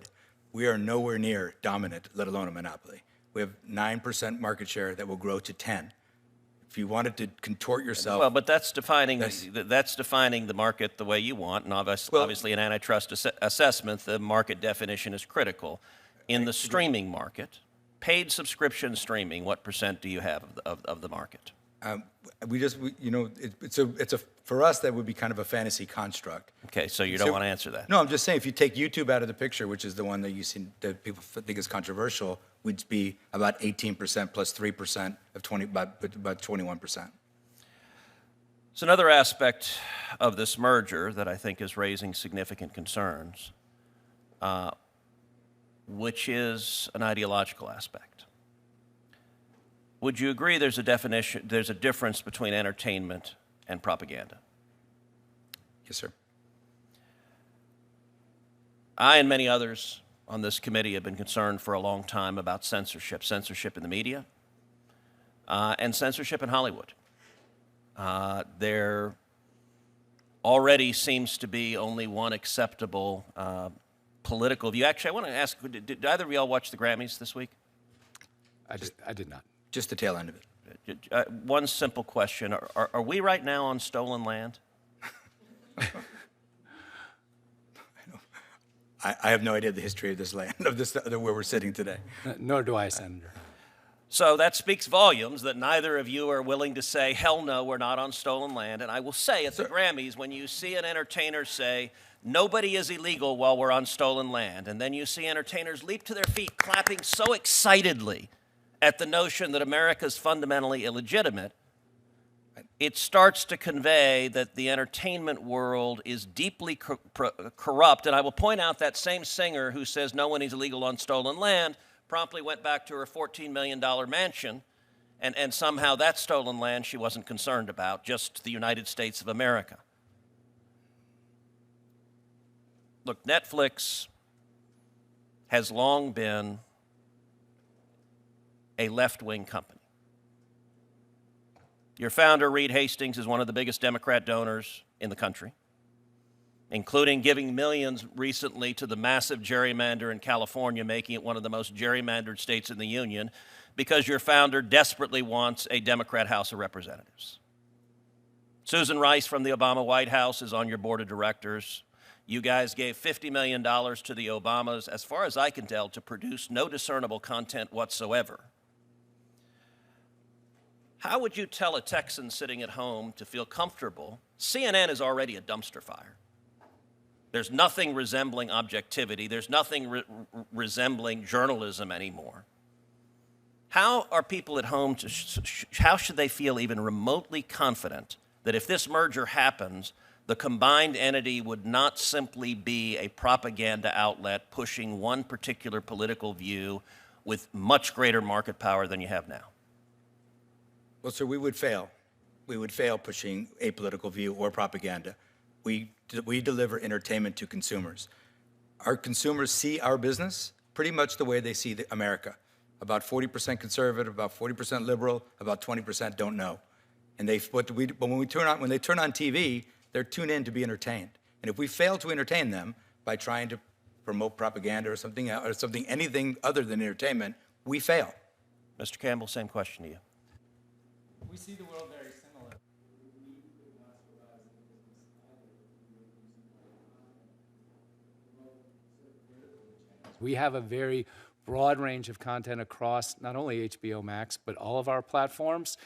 we are nowhere near dominant, let alone a monopoly. We have 9% market share that will grow to 10. If you wanted to contort yourself... Well, but that's defining the market the way you want, and obviously in antitrust assessment, the market definition is critical. In the streaming market, paid subscription streaming, what % do you have of the market? For us, that would be kind of a fantasy construct. Okay, so you don't want to answer that. No, I'm just saying, if you take YouTube out of the picture, which is the one that that people think is controversial, would be about 18% plus 3% of about 21%. So another aspect of this merger that I think is raising significant concerns, which is an ideological aspect. Would you agree there's a difference between entertainment and propaganda? Yes, sir. I and many others on this committee have been concerned for a long time about censorship in the media, and censorship in Hollywood. There already seems to be only one acceptable political view. Actually, I want to ask, did either of y'all watch the Grammys this week? I did not. Just the tail end of it. One simple question. Are we right now on stolen land? I have no idea the history of this land, where we're sitting today. Nor do I, Senator. So that speaks volumes that neither of you are willing to say, hell no, we're not on stolen land. And I will say at the Grammys, when you see an entertainer say, nobody is illegal while we're on stolen land, and then you see entertainers leap to their feet clapping so excitedly at the notion that America is fundamentally illegitimate, it starts to convey that the entertainment world is deeply corrupt. And I will point out that same singer who says no one is illegal on stolen land promptly went back to her $14 million mansion, and somehow that stolen land she wasn't concerned about, just the United States of America. Look, Netflix has long been a left-wing company. Your founder, Reed Hastings, is one of the biggest Democrat donors in the country, including giving millions recently to the massive gerrymander in California, making it one of the most gerrymandered states in the union, because your founder desperately wants a Democrat House of Representatives. Susan Rice from the Obama White House is on your board of directors. You guys gave $50 million to the Obamas, as far as I can tell, to produce no discernible content whatsoever. How would you tell a Texan sitting at home to feel comfortable? CNN is already a dumpster fire. There's nothing resembling objectivity. There's nothing resembling journalism anymore. How are people at home, how should they feel even remotely confident that if this merger happens, the combined entity would not simply be a propaganda outlet pushing one particular political view with much greater market power than you have now? Well, sir, we would fail. We would fail pushing a political view or propaganda. We deliver entertainment to consumers. Our consumers see our business pretty much the way they see America. About 40% conservative, about 40% liberal, about 20% don't know. And but when they turn on TV, they're tuned in to be entertained. And if we fail to entertain them by trying to promote propaganda or anything other than entertainment, we fail. Mr. Campbell, same question to you. We see the world very similar. We have a very broad range of content across not only HBO Max, but all of our platforms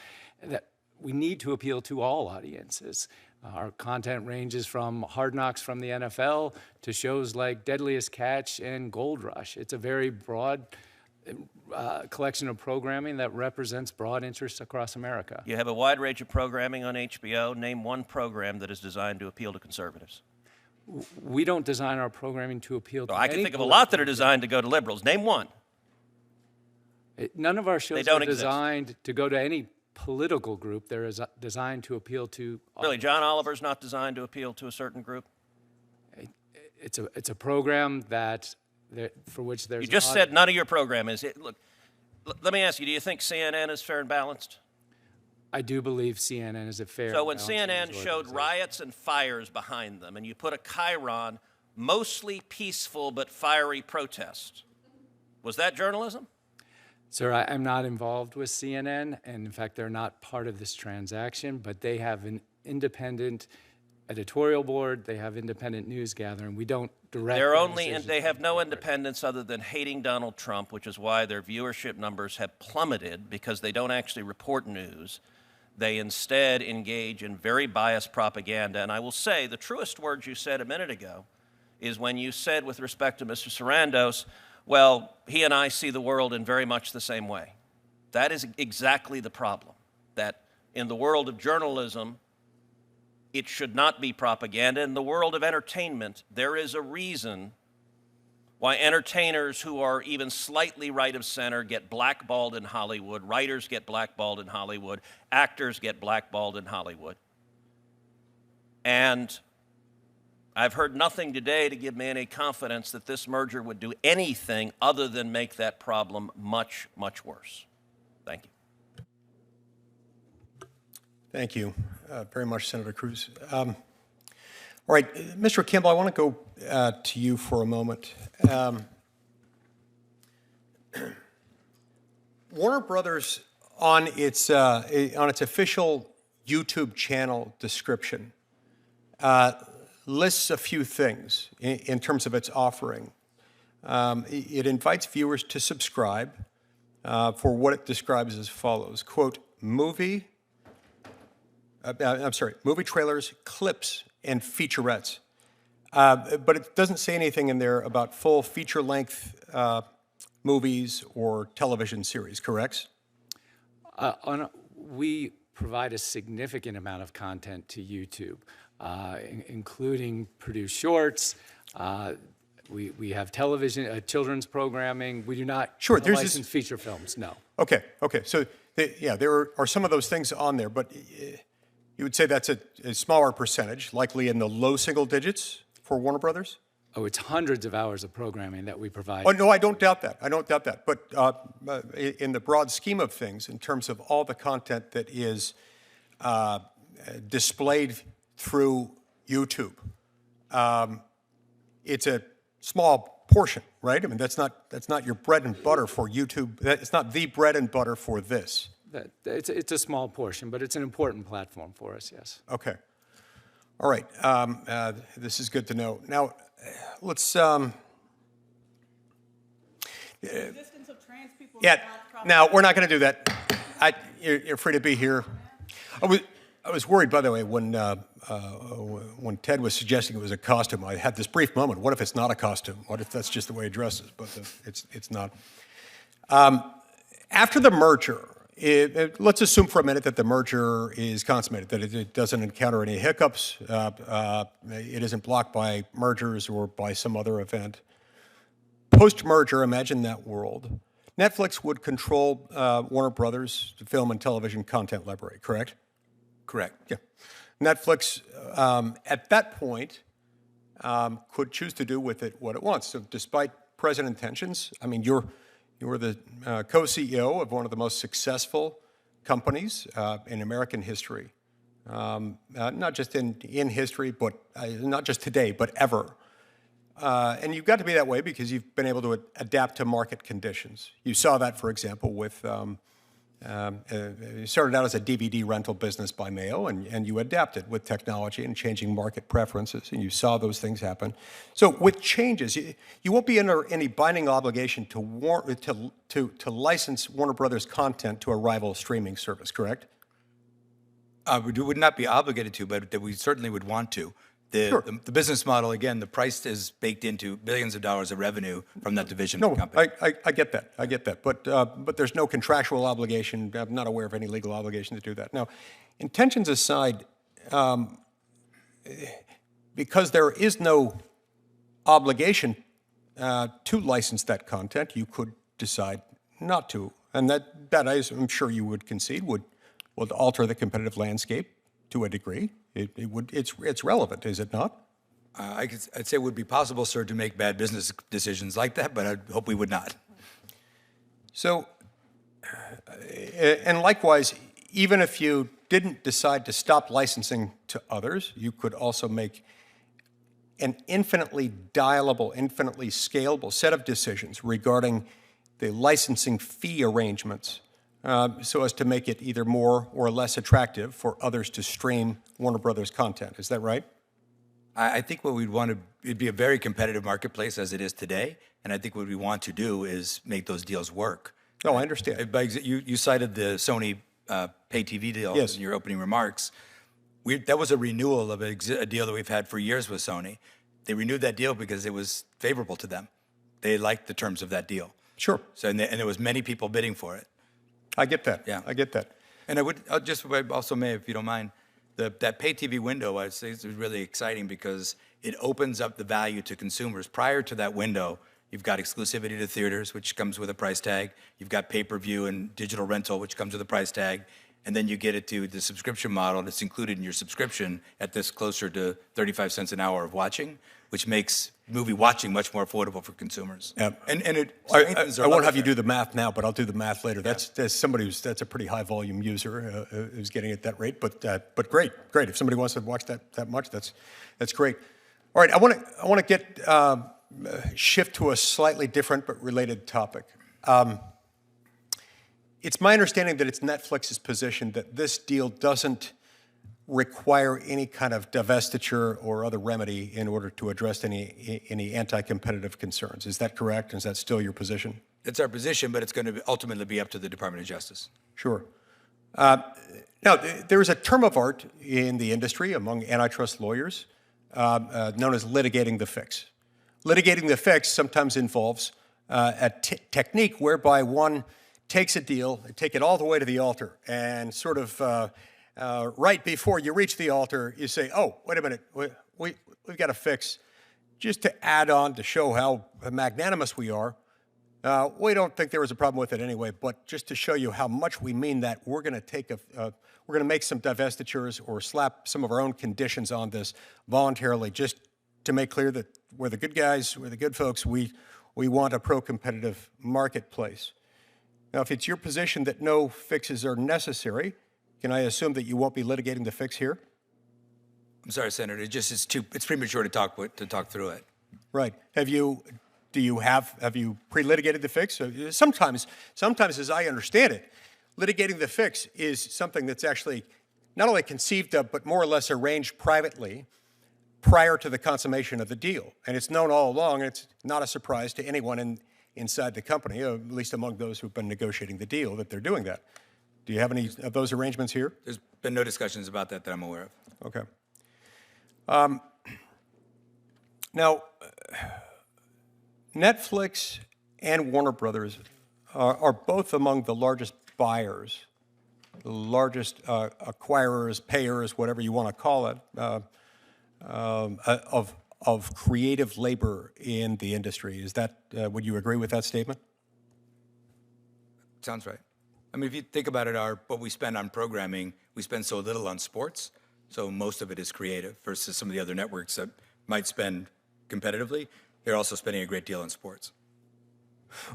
that we need to appeal to all audiences. Our content ranges from Hard Knocks from the NFL to shows like Deadliest Catch and Gold Rush. It's a very broad collection of programming that represents broad interests across America. You have a wide range of programming on HBO. Name one program that is designed to appeal to conservatives. We don't design our programming to appeal to I can think of a lot that are designed to go to liberals. Name one. None of our shows are designed to go to any political group. They're designed to appeal to... Really, John Oliver's not designed to appeal to a certain group? It's a program that... for which there's... You just said none of your program is... Look, let me ask you, do you think CNN is fair and balanced? I do believe CNN is a fair... So when CNN showed riots and fires behind them, and you put a chyron, mostly peaceful but fiery protest, was that journalism? Sir, I'm not involved with CNN, and in fact, they're not part of this transaction, but they have an independent editorial board, they have independent news gathering. We don't direct... They have no independence other than hating Donald Trump, which is why their viewership numbers have plummeted, because they don't actually report news. They instead engage in very biased propaganda. And I will say, the truest words you said a minute ago is when you said with respect to Mr. Sarandos, well, he and I see the world in very much the same way. That is exactly the problem, that in the world of journalism, it should not be propaganda. In the world of entertainment, there is a reason why entertainers who are even slightly right of center get blackballed in Hollywood, writers get blackballed in Hollywood, actors get blackballed in Hollywood. And I've heard nothing today to give me any confidence that this merger would do anything other than make that problem much, much worse. Thank you. Thank you very much, Senator Cruz. All right, Mr. Kimball, I want to go to you for a moment. Warner Brothers, on its official YouTube channel description, lists a few things in terms of its offering. It invites viewers to subscribe for what it describes as follows, quote, movie trailers, clips, and featurettes. But it doesn't say anything in there about full feature-length movies or television series, correct? We provide a significant amount of content to YouTube, including produced shorts. We have television, children's programming. We do not license feature films, no. Okay. So, there are some of those things on there, but you would say that's a smaller percentage, likely in the low single digits for Warner Brothers? Oh, it's hundreds of hours of programming that we provide. Oh, no, I don't doubt that. But in the broad scheme of things, in terms of all the content that is displayed through YouTube, it's a small portion, right? I mean, that's not your bread and butter for YouTube. It's not the bread and butter for this. It's a small portion, but it's an important platform for us, yes. Okay. All right. This is good to know. Now, let's. Now we're not going to do that. You're free to be here. I was worried, by the way, when Ted was suggesting it was a costume. I had this brief moment. What if it's not a costume? What if that's just the way he dresses? But it's not. After the merger, let's assume for a minute that the merger is consummated, that it doesn't encounter any hiccups, it isn't blocked by mergers or by some other event. Post-merger, imagine that world. Netflix would control Warner Brothers' film and television content library, correct? Correct. Yeah. Netflix, at that point, could choose to do with it what it wants. So despite present intentions, I mean, you're the co-CEO of one of the most successful companies in American history, not just in history, but not just today, but ever. And you've got to be that way because you've been able to adapt to market conditions. You saw that, for example, with you started out as a DVD rental business by mail, and you adapted with technology and changing market preferences, and you saw those things happen. So with changes, you won't be under any binding obligation to license Warner Brothers content to a rival streaming service, correct? We would not be obligated to, but that we certainly would want to. The business model, again, the price is baked into billions of dollars of revenue from that division of the company. I get that. But there's no contractual obligation. I'm not aware of any legal obligation to do that. Now, intentions aside, because there is no obligation to license that content, you could decide not to. And that I'm sure you would concede would alter the competitive landscape to a degree. It's relevant, is it not? I'd say it would be possible, sir, to make bad business decisions like that, but I hope we would not. So, and likewise, even if you didn't decide to stop licensing to others, you could also make an infinitely dialable, infinitely scalable set of decisions regarding the licensing fee arrangements so as to make it either more or less attractive for others to stream Warner Brothers content. Is that right? I think what we'd want to, it'd be a very competitive marketplace as it is today, and I think what we want to do is make those deals work. No, I understand. You cited the Sony pay TV deal in your opening remarks. That was a renewal of a deal that we've had for years with Sony. They renewed that deal because it was favorable to them. They liked the terms of that deal. Sure. So, and there was many people bidding for it. I get that. Yeah. I get that. And I would just also may, if you don't mind, that pay TV window, I'd say is really exciting because it opens up the value to consumers. Prior to that window, you've got exclusivity to theaters, which comes with a price tag. You've got pay-per-view and digital rental, which comes with a price tag. And then you get it to the subscription model that's included in your subscription at this closer to 35 cents an hour of watching, which makes movie watching much more affordable for consumers. Yeah. And it I won't have you do the math now, but I'll do the math later. Yeah. That's somebody that's a pretty high volume user who's getting it at that rate. But great. If somebody wants to watch that much, that's great. All right, I want to shift to a slightly different but related topic. It's my understanding that it's Netflix's position that this deal doesn't require any kind of divestiture or other remedy in order to address any anti-competitive concerns. Is that correct? Is that still your position? It's our position, but it's going to ultimately be up to the Department of Justice. Sure. Now, there is a term of art in the industry among antitrust lawyers known as litigating the fix. Litigating the fix sometimes involves a technique whereby one takes a deal, they take it all the way to the altar, and sort of right before you reach the altar, you say, oh, wait a minute, we've got to fix, just to add on to show how magnanimous we are. We don't think there was a problem with it anyway, but just to show you how much we mean that, we're going to take we're going to make some divestitures or slap some of our own conditions on this voluntarily, just to make clear that we're the good guys, we're the good folks. We want a pro-competitive marketplace. Now, if it's your position that no fixes are necessary, can I assume that you won't be litigating the fix here? I'm sorry, Senator. It's premature to talk through it. Right. Have you pre-litigated the fix? Sometimes, as I understand it, litigating the fix is something that's actually not only conceived of, but more or less arranged privately prior to the consummation of the deal. And it's known all along, and it's not a surprise to anyone inside the company, at least among those who've been negotiating the deal, that they're doing that. Do you have any of those arrangements here? There's been no discussions about that I'm aware of. Okay. Now, Netflix and Warner Brothers are both among the largest buyers, the largest acquirers, payers, whatever you want to call it, of creative labor in the industry. Is that, would you agree with that statement? Sounds right. I mean, if you think about it, what we spend on programming, we spend so little on sports, so most of it is creative versus some of the other networks that might spend competitively. They're also spending a great deal on sports.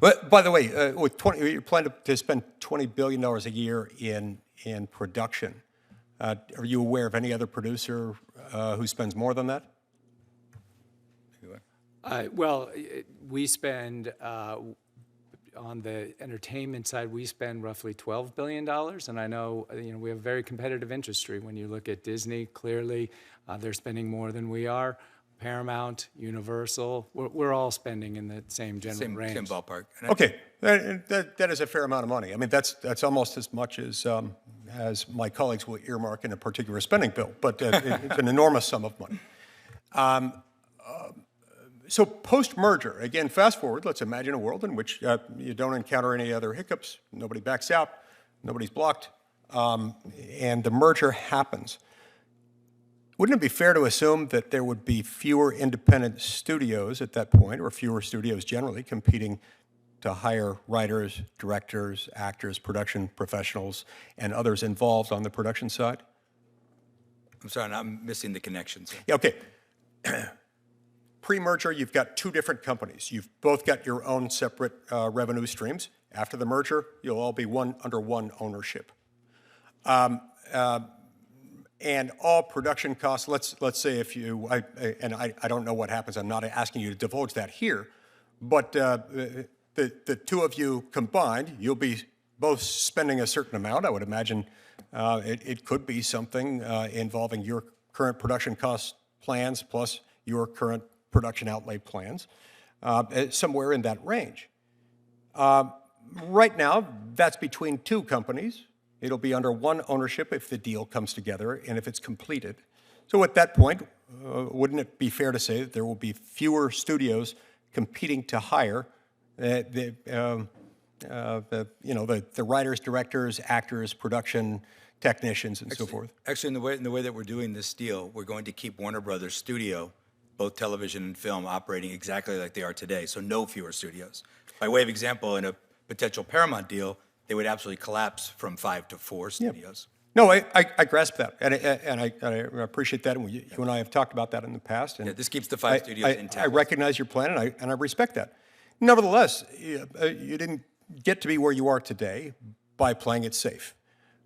Well, by the way, you plan to spend $20 billion a year in production. Are you aware of any other producer who spends more than that? Well, we spend, on the entertainment side, we spend roughly $12 billion. And I know, we have a very competitive industry. When you look at Disney, clearly they're spending more than we are. Paramount, Universal, we're all spending in the same general range. Same ballpark. Okay, that is a fair amount of money. I mean, that's almost as much as my colleagues will earmark in a particular spending bill, but it's an enormous sum of money. So post-merger, again, fast forward, let's imagine a world in which you don't encounter any other hiccups, nobody backs out, nobody's blocked, and the merger happens. Wouldn't it be fair to assume that there would be fewer independent studios at that point, or fewer studios generally, competing to hire writers, directors, actors, production professionals, and others involved on the production side? I'm sorry, I'm missing the connections. Yeah, okay. Pre-merger, you've got two different companies. You've both got your own separate revenue streams. After the merger, you'll all be under one ownership. And all production costs, let's say if you, I don't know what happens, I'm not asking you to divulge that here, but the two of you combined, you'll be both spending a certain amount. I would imagine it could be something involving your current production cost plans plus your current production outlay plans, somewhere in that range. Right now, that's between two companies. It'll be under one ownership if the deal comes together and if it's completed. So at that point, wouldn't it be fair to say that there will be fewer studios competing to hire the writers, directors, actors, production technicians, and so forth? Actually, in the way that we're doing this deal, we're going to keep Warner Brothers Studio, both television and film, operating exactly like they are today, so no fewer studios. By way of example, in a potential Paramount deal, they would absolutely collapse from 5 to 4 studios. No, I grasp that, and I appreciate that. And you and I have talked about that in the past. And this keeps the 5 studios intact. I recognize your plan, and I respect that. Nevertheless, you didn't get to be where you are today by playing it safe.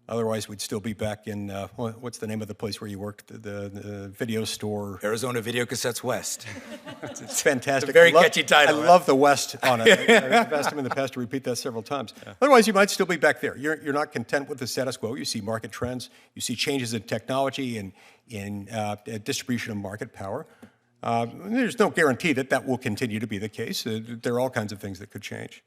Otherwise, we'd still be back in, what's the name of the place where you worked, the video store? Arizona Video Cassettes West. It's fantastic. It's a very catchy title. I love the West on it. I've asked him in the past to repeat that several times. Yeah. Otherwise, you might still be back there. You're not content with the status quo. You see market trends. You see changes in technology and in distribution of market power. There's no guarantee that that will continue to be the case. There are all kinds of things that could change.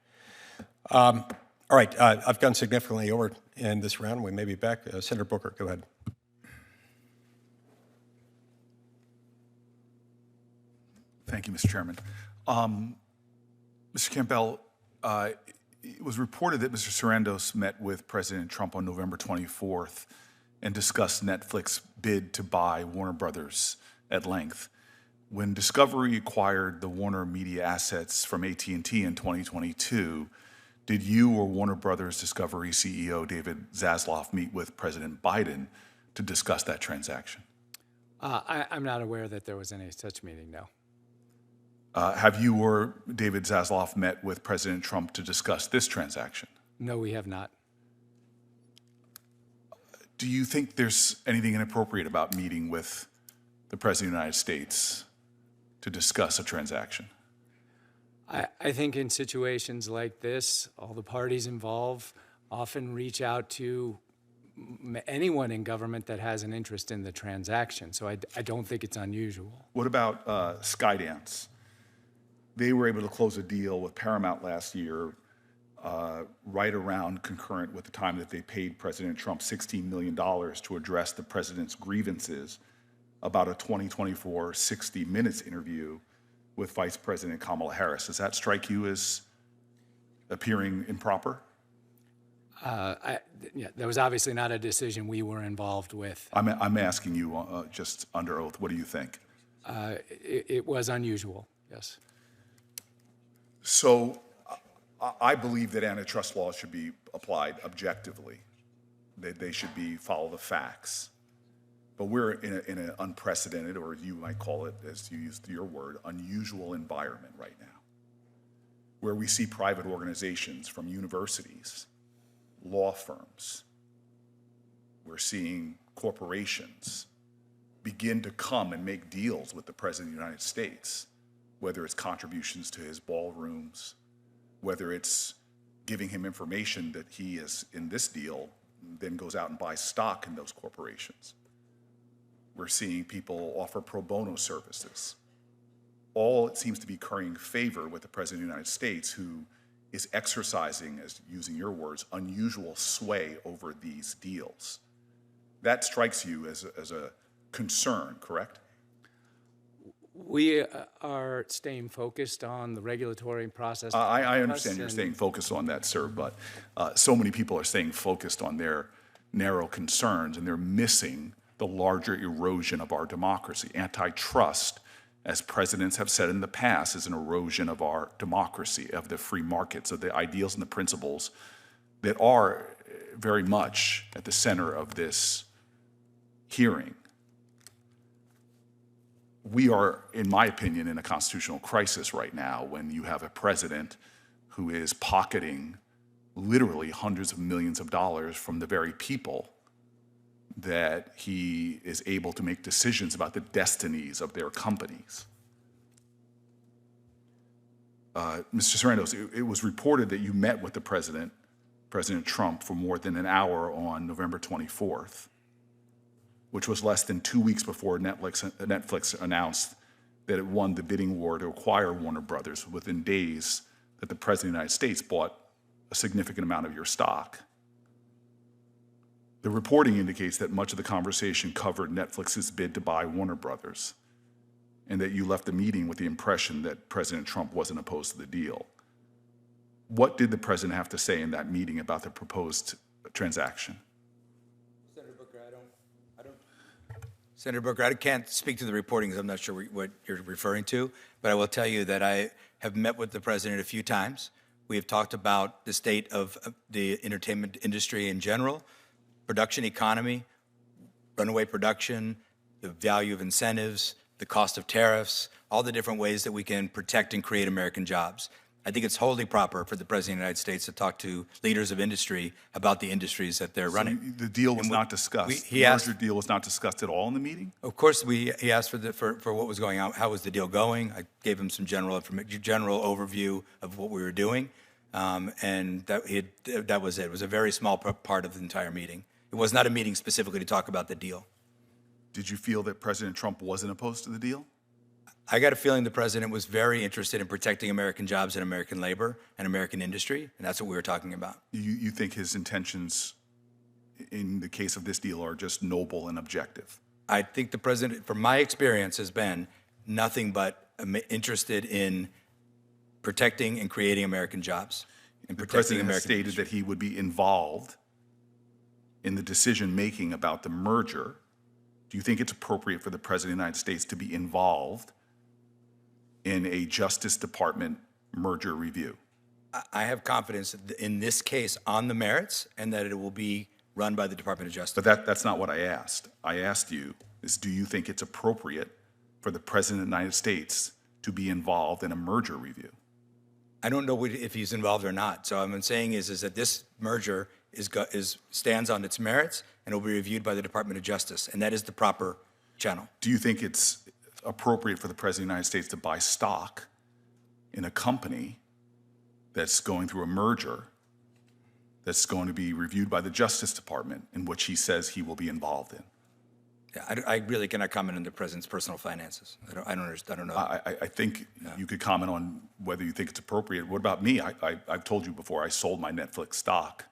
All right, I've gone significantly over in this round. We may be back. Senator Booker, go ahead. Thank you, Mr. Chairman. Mr. Campbell, It was reported that Mr. Sarandos met with President Trump on November 24th and discussed Netflix's bid to buy Warner Brothers at length. When Discovery acquired the Warner Media assets from AT&T in 2022, did you or Warner Brothers Discovery CEO David Zaslav meet with President Biden to discuss that transaction? I'm not aware that there was any such meeting, no. Have you or David Zaslav met with President Trump to discuss this transaction? No, we have not. Do you think there's anything inappropriate about meeting with the President of the United States to discuss a transaction? I think in situations like this, all the parties involved often reach out to anyone in government that has an interest in the transaction. So I don't think it's unusual. What about Skydance? They were able to close a deal with Paramount last year, right around concurrent with the time that they paid President Trump $16 million to address the president's grievances about a 2024 60 Minutes interview with Vice President Kamala Harris. Does that strike you as appearing improper? Yeah, that was obviously not a decision we were involved with. I'm asking you just under oath, what do you think? It was unusual, yes. So I believe that antitrust laws should be applied objectively, that they should follow the facts. But we're in an unprecedented, or you might call it, as you used your word, unusual environment right now, where we see private organizations from universities, law firms, we're seeing corporations begin to come and make deals with the President of the United States, whether it's contributions to his ballrooms, whether it's giving him information that he is in this deal, then goes out and buys stock in those corporations. We're seeing people offer pro bono services. All it seems to be currying favor with the President of the United States, who is exercising, as using your words, unusual sway over these deals. That strikes you as a concern, correct? We are staying focused on the regulatory process. I understand you're staying focused on that, sir, but so many people are staying focused on their narrow concerns, and they're missing the larger erosion of our democracy. Antitrust, as presidents have said in the past, is an erosion of our democracy, of the free markets, of the ideals and the principles that are very much at the center of this hearing. We are, in my opinion, in a constitutional crisis right now when you have a president who is pocketing literally hundreds of millions of dollars from the very people that he is able to make decisions about the destinies of their companies. Mr. Sarandos, it was reported that you met with the President Trump, for more than an hour on November 24th, which was less than 2 weeks before Netflix announced that it won the bidding war to acquire Warner Brothers, within days that the President of the United States bought a significant amount of your stock. The reporting indicates that much of the conversation covered Netflix's bid to buy Warner Brothers, and that you left the meeting with the impression that President Trump wasn't opposed to the deal. What did the president have to say in that meeting about the proposed transaction? Senator Booker, I can't speak to the reporting because I'm not sure what you're referring to, but I will tell you that I have met with the president a few times. We have talked about the state of the entertainment industry in general, production economy, runaway production, the value of incentives, the cost of tariffs, all the different ways that we can protect and create American jobs. I think it's wholly proper for the President of the United States to talk to leaders of industry about the industries that they're running. The deal was not discussed. The merger deal was not discussed at all in the meeting? Of course, he asked for what was going on, how was the deal going. I gave him some general overview of what we were doing, and that was it. It was a very small part of the entire meeting. It was not a meeting specifically to talk about the deal. Did you feel that President Trump wasn't opposed to the deal? I got a feeling the president was very interested in protecting American jobs and American labor and American industry, and that's what we were talking about. You think his intentions in the case of this deal are just noble and objective? I think the president, from my experience, has been nothing but interested in protecting and creating American jobs. in The protecting president has American stated industry. that he would be involved in the decision-making about the merger. Do you think it's appropriate for the President of the United States to be involved in a Justice Department merger review? I have confidence in this case on the merits and that it will be run by the Department of Justice. But that's not what I asked. I asked you is, do you think it's appropriate for the President of the United States to be involved in a merger review? I don't know if he's involved or not. So what I'm saying is that this merger stands on its merits and will be reviewed by the Department of Justice, and that is the proper channel. Do you think it's appropriate for the President of the United States to buy stock in a company that's going through a merger that's going to be reviewed by the Justice Department, in which he says he will be involved in? Yeah, I really cannot comment on the president's personal finances. I don't know. I think you could comment on whether you think it's appropriate. What about me? I've told you before, I sold my Netflix stock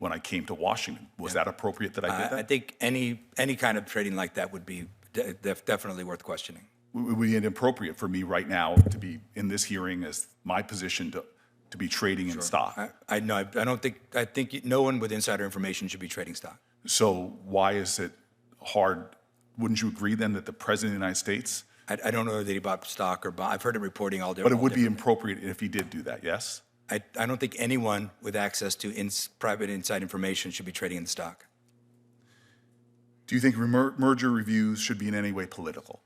when I came to Washington. Was that appropriate that I did that? I think any kind of trading like that would be definitely worth questioning. Would it be inappropriate for me right now to be in this hearing as my position to be trading in stock? I think no one with insider information should be trading stock. So why is it hard? Wouldn't you agree then that the President of the United States? I don't know that he bought stock or bond. I've heard him reporting all day. But it would be appropriate if he did do that, yes? I don't think anyone with access to private inside information should be trading in stock. Do you think merger reviews should be in any way political?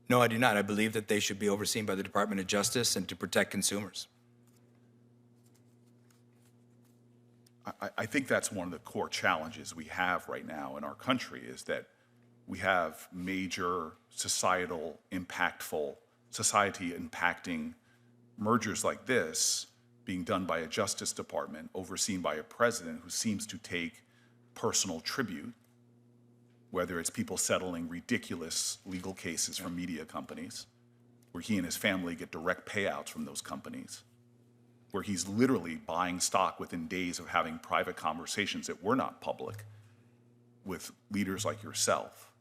No, I do not. I believe that they should be overseen by the Department of Justice and to protect consumers. I think that's one of the core challenges we have right now in our country is that we have major society impacting mergers like this being done by a Justice Department, overseen by a president who seems to take personal tribute, whether it's people settling ridiculous legal cases from media companies, where he and his family get direct payouts from those companies, where he's literally buying stock within days of having private conversations that were not public with leaders like yourself,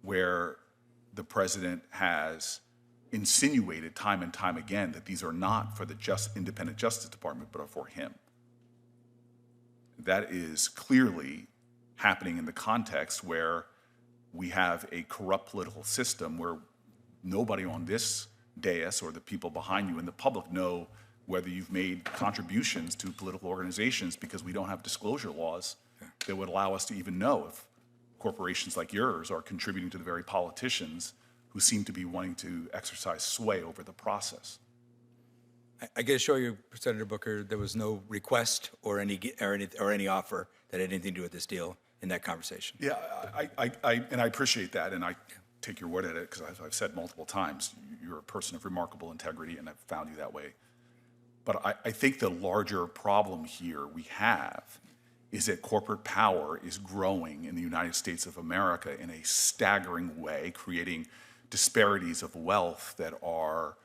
where the president has insinuated time and time again that these are not for the independent Justice Department, but are for him. That is clearly happening in the context where we have a corrupt political system where nobody on this dais or the people behind you in the public know whether you've made contributions to political organizations, because we don't have disclosure laws that would allow us to even know if corporations like yours are contributing to the very politicians who seem to be wanting to exercise sway over the process. I got to show you, Senator Booker, there was no request or any offer that had anything to do with this deal in that conversation. Yeah, I appreciate that, and I take your word at it, because I've said multiple times, you're a person of remarkable integrity, and I've found you that way. But I think the larger problem here we have is that corporate power is growing in the United States of America in a staggering way, creating disparities of wealth that are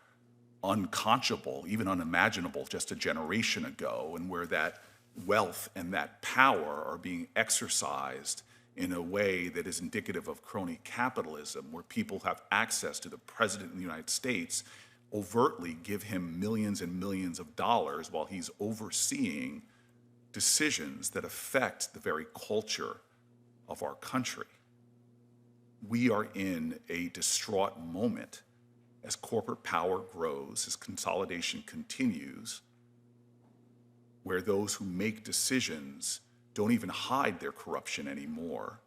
unconscionable, even unimaginable just a generation ago, and where that wealth and that power are being exercised in a way that is indicative of crony capitalism, where people have access to the president of the United States, overtly give him millions and millions of dollars while he's overseeing decisions that affect the very culture of our country. We are in a distraught moment as corporate power grows, as consolidation continues, where those who make decisions don't even hide their corruption anymore,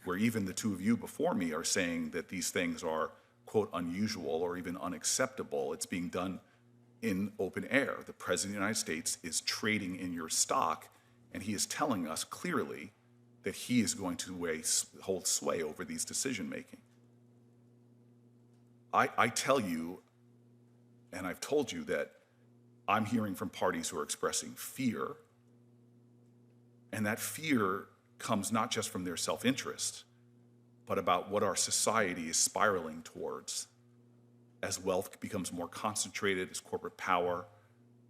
where even the two of you before me are saying that these things are, quote, unusual or even unacceptable. It's being done in open air. The President of the United States is trading in your stock, and he is telling us clearly that he is going to hold sway over these decision-making. I tell you, and I've told you, that I'm hearing from parties who are expressing fear, and that fear comes not just from their self-interest, but about what our society is spiraling towards as wealth becomes more concentrated, as corporate power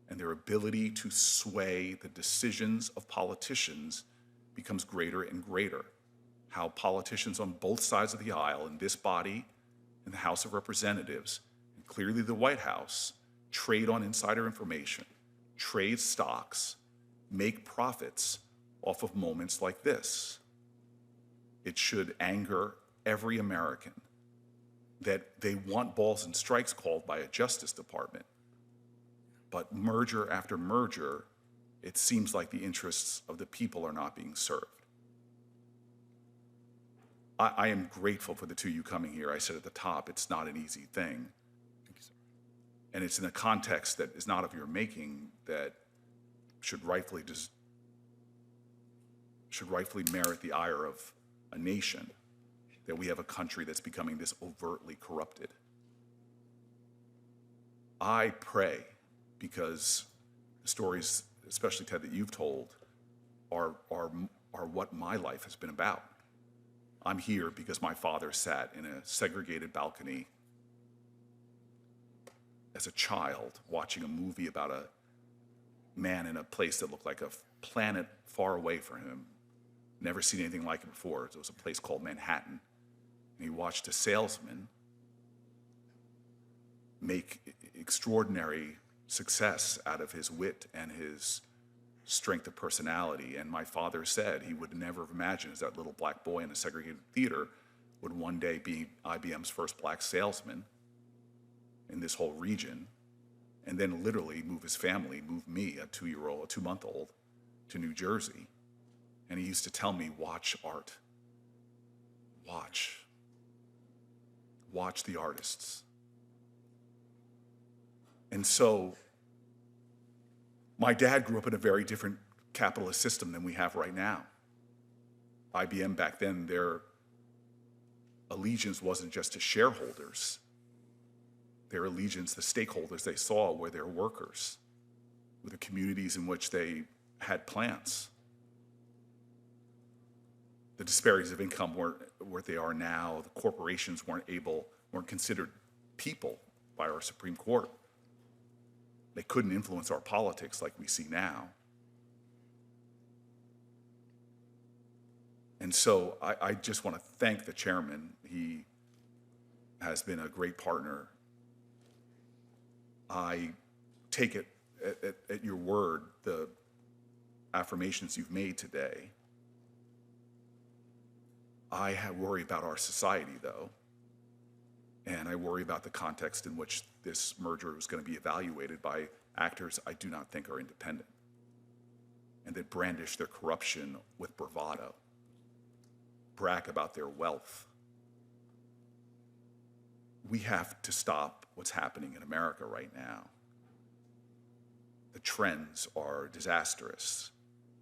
and their ability to sway the decisions of politicians becomes greater and greater. How politicians on both sides of the aisle, in this body, in the House of Representatives, and clearly the White House, trade on insider information, trade stocks, make profits off of moments like this. It should anger every American that they want balls and strikes called by a Justice Department. But merger after merger, it seems like the interests of the people are not being served. I am grateful for the two of you coming here. I said at the top, it's not an easy thing. Thank you, sir. And it's in a context that is not of your making that should rightfully merit the ire of a nation, that we have a country that's becoming this overtly corrupted. I pray, because the stories, especially Ted, that you've told, are what my life has been about. I'm here because my father sat in a segregated balcony as a child watching a movie about a man in a place that looked like a planet far away from him. Never seen anything like it before. It was a place called Manhattan. And he watched a salesman make extraordinary success out of his wit and his strength of personality. And my father said he would never have imagined, as that little black boy in a segregated theater, would one day be IBM's first black salesman in this whole region, and then literally move his family, move me, a 2-month-old, to New Jersey. And he used to tell me, watch art. Watch the artists. And so my dad grew up in a very different capitalist system than we have right now. IBM back then, their allegiance wasn't just to shareholders. Their allegiance, the stakeholders they saw were their workers, were the communities in which they had plants. The disparities of income weren't what they are now. The corporations weren't considered people by our Supreme Court. They couldn't influence our politics like we see now. And so I just want to thank the chairman. He has been a great partner. I take it at your word, the affirmations you've made today. I worry about our society, though, and I worry about the context in which this merger is going to be evaluated by actors I do not think are independent and that brandish their corruption with bravado, brag about their wealth. We have to stop what's happening in America right now. The trends are disastrous,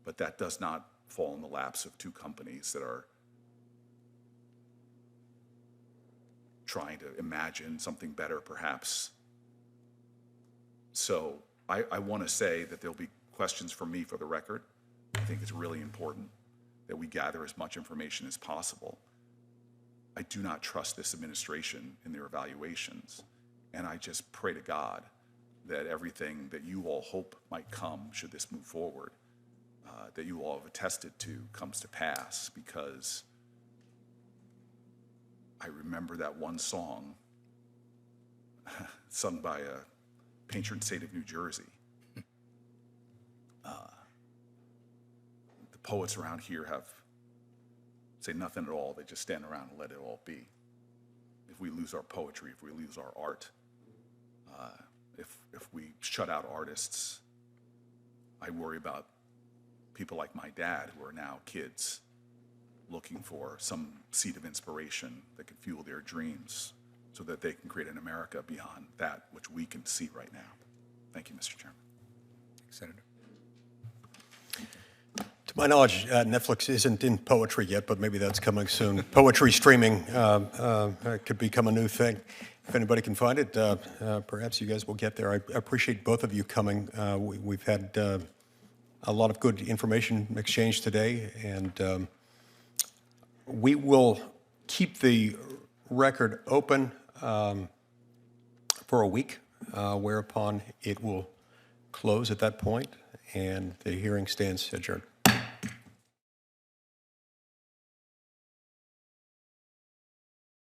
but that does not fall in the laps of two companies that are trying to imagine something better, perhaps. So I want to say that there'll be questions from me for the record. I think it's really important that we gather as much information as possible. I do not trust this administration in their evaluations, and I just pray to God that everything that you all hope might come, should this move forward, that you all have attested to, comes to pass, because I remember that one song sung by a patron saint of New Jersey. The poets around here say nothing at all. They just stand around and let it all be. If we lose our poetry, if we lose our art, if we shut out artists, I worry about people like my dad, who are now kids, looking for some seed of inspiration that can fuel their dreams so that they can create an America beyond that which we can see right now. Thank you, Mr. Chairman. Senator. To my knowledge, Netflix isn't in poetry yet, but maybe that's coming soon. Poetry streaming could become a new thing. If anybody can find it, perhaps you guys will get there. I appreciate both of you coming. We've had a lot of good information exchange today, and we will keep the record open for a week, whereupon it will close at that point, and the hearing stands adjourned.